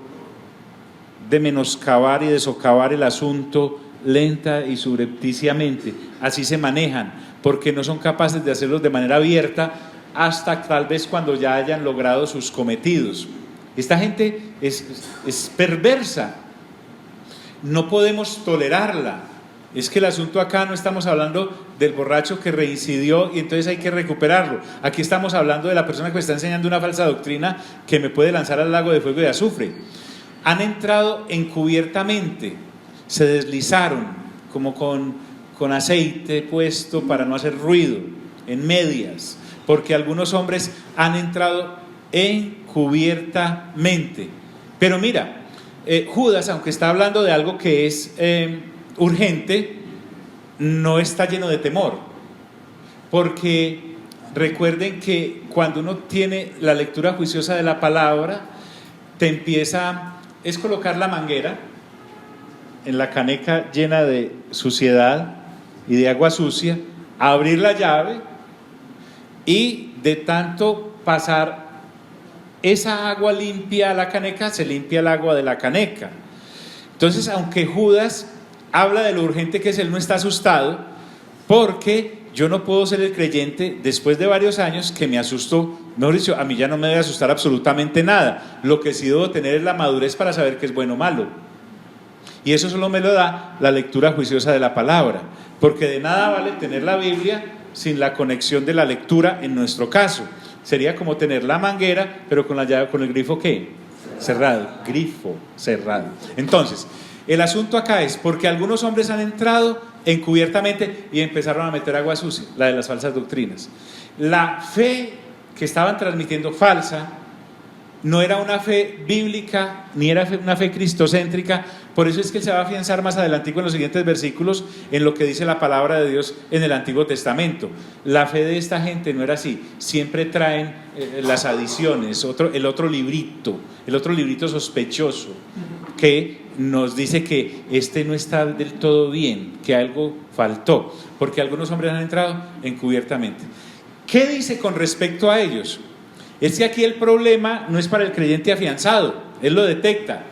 de menoscabar y de socavar el asunto lenta y subrepticiamente. Así se manejan, porque no son capaces de hacerlo de manera abierta hasta tal vez cuando ya hayan logrado sus cometidos. Esta gente es perversa, no podemos tolerarla. Es que el asunto acá no estamos hablando del borracho que reincidió y entonces hay que recuperarlo. Aquí estamos hablando de la persona que me está enseñando una falsa doctrina que me puede lanzar al lago de fuego y de azufre. Han entrado encubiertamente, se deslizaron como con aceite puesto para no hacer ruido, en medias, porque algunos hombres han entrado encubiertamente. Pero mira, Judas, aunque está hablando de algo que es urgente, no está lleno de temor, porque recuerden que cuando uno tiene la lectura juiciosa de la palabra, te empieza, es colocar la manguera en la caneca llena de suciedad y de agua sucia, abrir la llave y de tanto pasar esa agua limpia a la caneca, se limpia el agua de la caneca. Entonces, aunque Judas habla de lo urgente que es, él no está asustado, porque yo no puedo ser el creyente después de varios años que me asustó. Mejor dicho, a mí ya no me debe asustar absolutamente nada. Lo que sí debo tener es la madurez para saber qué es bueno o malo, y eso solo me lo da la lectura juiciosa de la palabra, porque de nada vale tener la Biblia sin la conexión de la lectura. En nuestro caso sería como tener la manguera pero con la llave, con el grifo ¿qué? Cerrado, grifo cerrado. Entonces, el asunto acá es porque algunos hombres han entrado encubiertamente y empezaron a meter agua sucia, la de las falsas doctrinas. La fe que estaban transmitiendo falsa no era una fe bíblica, ni era una fe cristocéntrica. Por eso es que se va a afianzar más adelante en los siguientes versículos en lo que dice la palabra de Dios en el Antiguo Testamento. La fe de esta gente no era así. Siempre traen las adiciones, el otro librito sospechoso, que nos dice que este no está del todo bien, que algo faltó, porque algunos hombres han entrado encubiertamente. ¿Qué dice con respecto a ellos? Es que aquí el problema no es para el creyente afianzado, él lo detecta,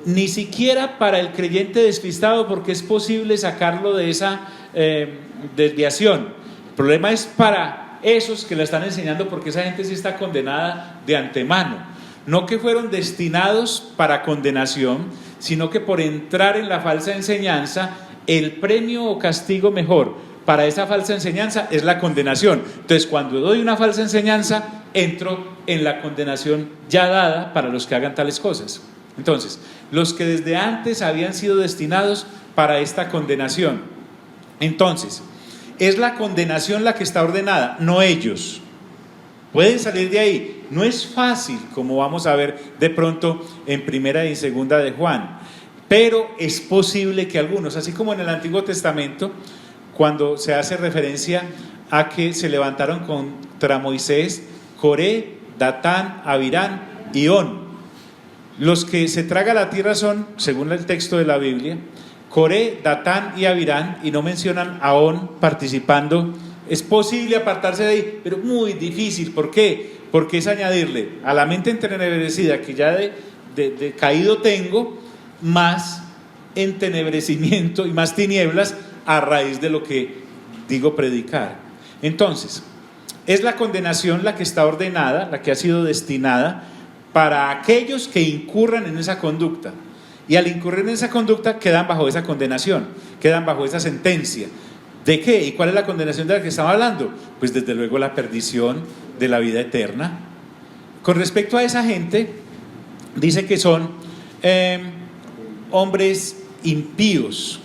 ni siquiera para el creyente despistado, porque es posible sacarlo de esa desviación. El problema es para esos que la están enseñando, porque esa gente sí está condenada de antemano, no que fueron destinados para condenación, sino que por entrar en la falsa enseñanza, el premio o castigo mejor para esa falsa enseñanza es la condenación. Entonces, cuando doy una falsa enseñanza, entro en la condenación ya dada para los que hagan tales cosas. Entonces, los que desde antes habían sido destinados para esta condenación. Entonces, es la condenación la que está ordenada, no ellos. Pueden salir de ahí. No es fácil, como vamos a ver de pronto en primera y segunda de Juan, pero es posible que algunos, así como en el Antiguo Testamento, cuando se hace referencia a que se levantaron contra Moisés Coré, Datán, Abirán y On. Los que se traga la tierra son, según el texto de la Biblia, Coré, Datán y Abirán, y no mencionan a On participando. Es posible apartarse de ahí, pero muy difícil. ¿Por qué? Porque es añadirle a la mente entenebrecida que ya de caído tengo, más entenebrecimiento y más tinieblas a raíz de lo que digo predicar. Entonces, es la condenación la que está ordenada, la que ha sido destinada para aquellos que incurran en esa conducta. Y al incurrir en esa conducta quedan bajo esa condenación, quedan bajo esa sentencia. ¿De qué? ¿Y cuál es la condenación de la que estamos hablando? Pues desde luego la perdición de la vida eterna. Con respecto a esa gente, dice que son hombres impíos.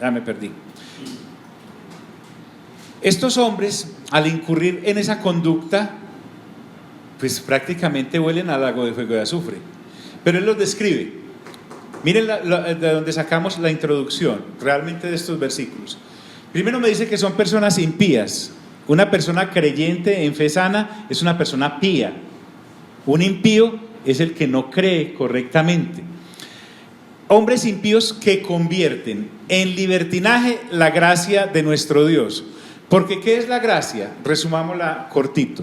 Me perdí. Estos hombres, al incurrir en esa conducta, pues prácticamente huelen al lago de fuego y azufre. Pero él los describe. Miren de donde sacamos la introducción realmente de estos versículos. Primero me dice que son personas impías. Una persona creyente en fe sana es una persona pía. Un impío es el que no cree correctamente. Hombres impíos que convierten en libertinaje la gracia de nuestro Dios. Porque ¿qué es la gracia? Resumámosla cortito.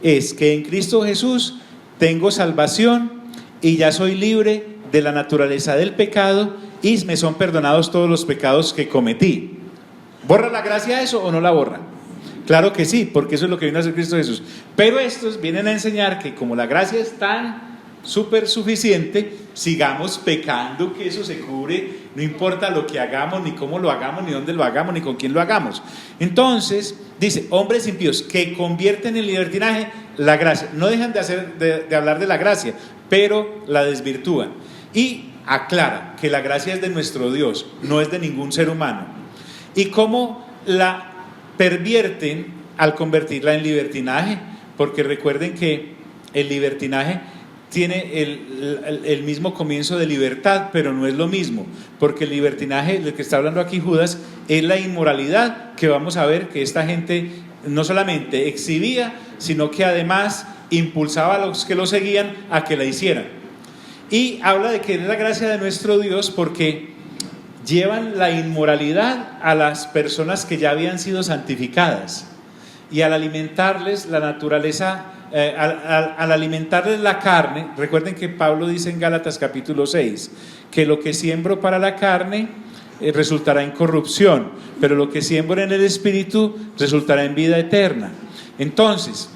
Es que en Cristo Jesús tengo salvación y ya soy libre de la naturaleza del pecado y me son perdonados todos los pecados que cometí. ¿Borra la gracia eso o no la borra? Claro que sí, porque eso es lo que vino a hacer Cristo Jesús. Pero estos vienen a enseñar que como la gracia es tan súper suficiente, sigamos pecando, que eso se cubre, no importa lo que hagamos, ni cómo lo hagamos, ni dónde lo hagamos, ni con quién lo hagamos. Entonces, dice, hombres impíos que convierten en libertinaje la gracia. No dejan de hablar de la gracia, pero la desvirtúan. Y aclara que la gracia es de nuestro Dios, no es de ningún ser humano. Y cómo la pervierten al convertirla en libertinaje, porque recuerden que el libertinaje tiene el mismo comienzo de libertad, pero no es lo mismo, porque el libertinaje, del que está hablando aquí Judas, es la inmoralidad que vamos a ver que esta gente no solamente exhibía, sino que además impulsaba a los que lo seguían a que la hicieran. Y habla de que es la gracia de nuestro Dios porque llevan la inmoralidad a las personas que ya habían sido santificadas, y al alimentarles la naturaleza, al alimentarles la carne. Recuerden que Pablo dice en Gálatas capítulo 6 que lo que siembro para la carne resultará en corrupción, pero lo que siembro en el espíritu resultará en vida eterna. Entonces,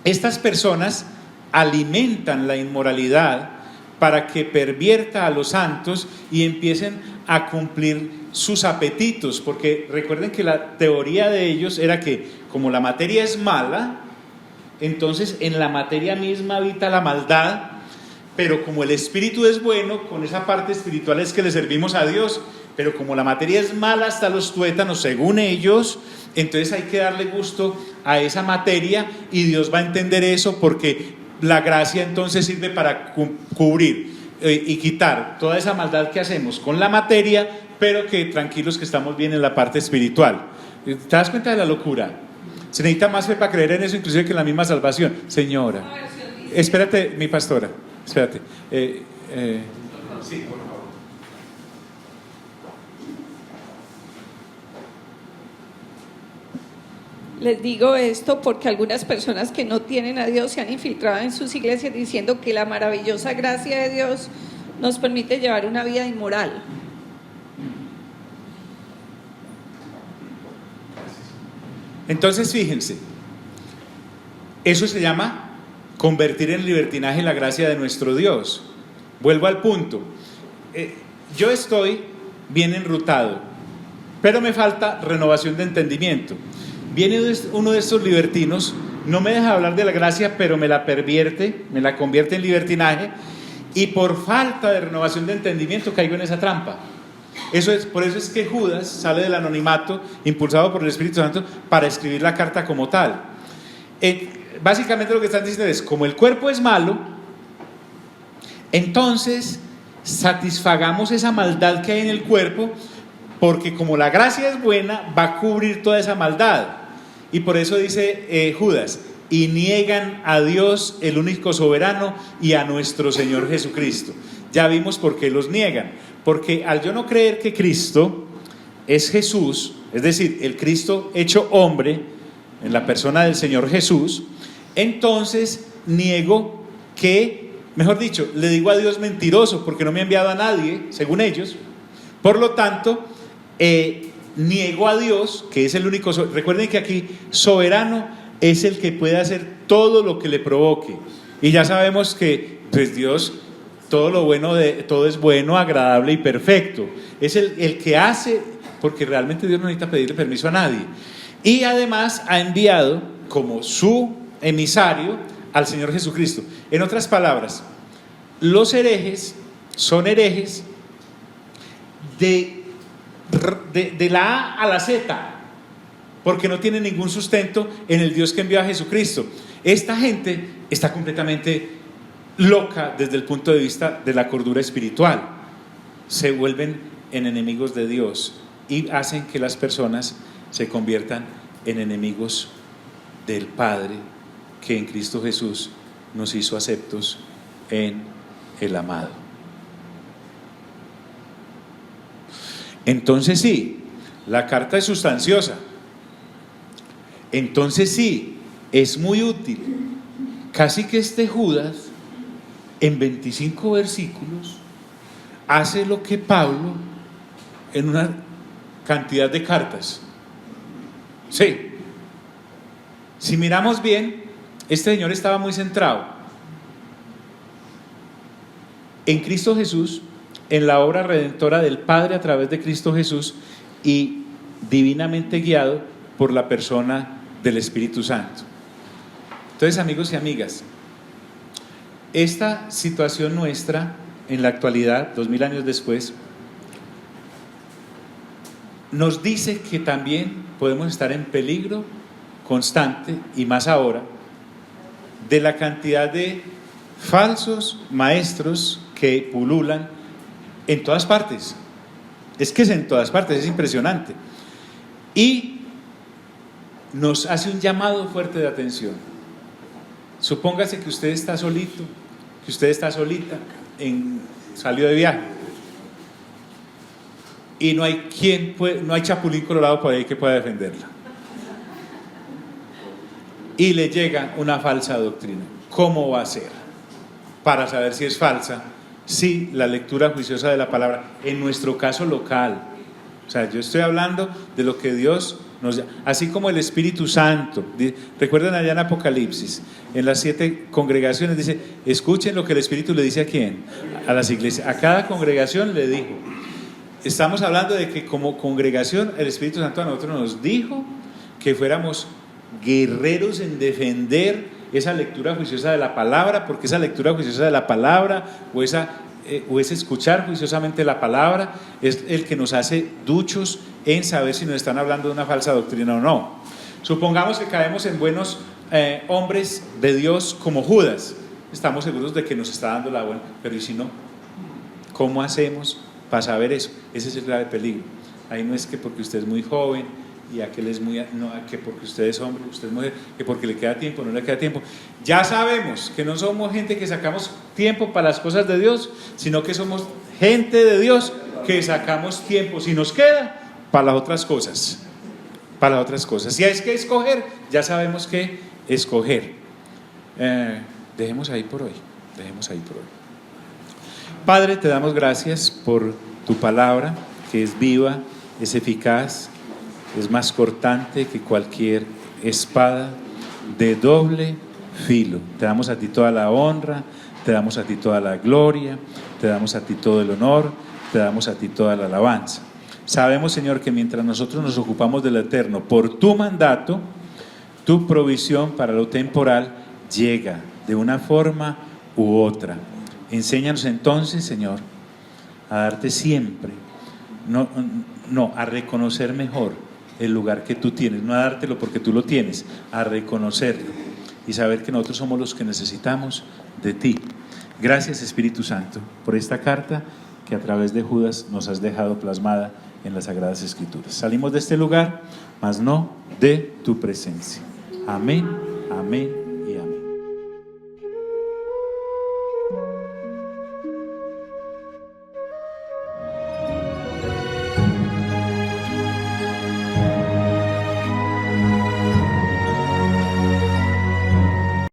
estas personas alimentan la inmoralidad para que pervierta a los santos y empiecen a cumplir sus apetitos, porque recuerden que la teoría de ellos era que como la materia es mala, entonces en la materia misma habita la maldad, pero como el espíritu es bueno, con esa parte espiritual es que le servimos a Dios, pero como la materia es mala hasta los tuétanos, según ellos, entonces hay que darle gusto a esa materia y Dios va a entender eso, porque la gracia entonces sirve para cubrir y quitar toda esa maldad que hacemos con la materia, pero que tranquilos que estamos bien en la parte espiritual. ¿Te das cuenta de la locura? Se necesita más fe para creer en eso, inclusive que en la misma salvación. Señora, espérate, mi pastora, espérate. Sí, por favor. Les digo esto porque algunas personas que no tienen a Dios se han infiltrado en sus iglesias diciendo que la maravillosa gracia de Dios nos permite llevar una vida inmoral. Entonces, fíjense, eso se llama convertir en libertinaje la gracia de nuestro Dios. Vuelvo al punto. Yo estoy bien enrutado, pero me falta renovación de entendimiento. Viene uno de estos libertinos, no me deja hablar de la gracia, pero me la pervierte, me la convierte en libertinaje, y por falta de renovación de entendimiento caigo en esa trampa. Por eso es que Judas sale del anonimato, impulsado por el Espíritu Santo, para escribir la carta como tal. Básicamente lo que están diciendo es, como el cuerpo es malo, entonces satisfagamos esa maldad que hay en el cuerpo, porque como la gracia es buena, va a cubrir toda esa maldad. Y por eso dice Judas, y niegan a Dios, el único soberano, y a nuestro Señor Jesucristo. Ya vimos por qué los niegan, porque al yo no creer que Cristo es Jesús, es decir, el Cristo hecho hombre en la persona del Señor Jesús, entonces niego que, mejor dicho, le digo a Dios mentiroso porque no me ha enviado a nadie, según ellos. Por lo tanto, niego a Dios, que es el único. Recuerden que aquí soberano es el que puede hacer todo lo que le provoque, y ya sabemos que pues Dios, todo es bueno, agradable y perfecto. Es el que hace, porque realmente Dios no necesita pedirle permiso a nadie. Y además ha enviado como su emisario al Señor Jesucristo. En otras palabras, los herejes son herejes de la A a la Z, porque no tienen ningún sustento en el Dios que envió a Jesucristo. Esta gente está completamente loca desde el punto de vista de la cordura espiritual. Se vuelven en enemigos de Dios y hacen que las personas se conviertan en enemigos del Padre, que en Cristo Jesús nos hizo aceptos en el amado. Entonces sí, la carta es sustanciosa. Entonces sí, es muy útil. Casi que este Judas, en 25 versículos, hace lo que Pablo en una cantidad de cartas. Sí. Si miramos bien, este señor estaba muy centrado en Cristo Jesús, en la obra redentora del Padre a través de Cristo Jesús, y divinamente guiado por la persona del Espíritu Santo. Entonces, amigos y amigas, esta situación nuestra en la actualidad, 2000 años después, nos dice que también podemos estar en peligro constante, y más ahora, de la cantidad de falsos maestros que pululan en todas partes. Es que es en todas partes, es impresionante. Y nos hace un llamado fuerte de atención. Supóngase que usted está solito, que usted está solita, salió de viaje, y no hay chapulín colorado por ahí que pueda defenderla, y le llega una falsa doctrina. ¿Cómo va a ser para saber si es falsa? Sí, la lectura juiciosa de la palabra, en nuestro caso local. O sea, yo estoy hablando de lo que Dios nos da, así como el Espíritu Santo. Recuerden allá en Apocalipsis, en las 7 congregaciones dice, escuchen lo que el Espíritu le dice a quién, a las iglesias, a cada congregación le dijo. Estamos hablando de que como congregación el Espíritu Santo a nosotros nos dijo que fuéramos guerreros en defender esa lectura juiciosa de la palabra, porque esa lectura juiciosa de la palabra o ese escuchar juiciosamente la palabra es el que nos hace duchos en saber si nos están hablando de una falsa doctrina o no. Supongamos que caemos en buenos hombres de Dios como Judas, estamos seguros de que nos está dando la buena, pero ¿y si no? ¿Cómo hacemos para saber eso? Ese es el grave peligro. Ahí no es que porque usted es muy joven y aquel es que porque usted es hombre, usted es mujer, que porque le queda tiempo, no le queda tiempo. Ya sabemos que no somos gente que sacamos tiempo para las cosas de Dios, sino que somos gente de Dios que sacamos tiempo, si nos queda, para las otras cosas. Para las otras cosas. Si hay que escoger, ya sabemos qué escoger. Dejemos ahí por hoy. Padre, te damos gracias por tu palabra, que es viva, es eficaz, es más cortante que cualquier espada de doble filo. Te damos a ti toda la honra, te damos a ti toda la gloria, te damos a ti todo el honor, te damos a ti toda la alabanza. Sabemos, Señor, que mientras nosotros nos ocupamos del eterno, por tu mandato, tu provisión para lo temporal llega de una forma u otra. Enséñanos entonces, Señor, a darte siempre, no, a reconocer mejor el lugar que tú tienes, no a dártelo porque tú lo tienes, a reconocerlo y saber que nosotros somos los que necesitamos de ti. Gracias, Espíritu Santo, por esta carta que a través de Judas nos has dejado plasmada en las Sagradas Escrituras. Salimos de este lugar, mas no de tu presencia. Amén, amén.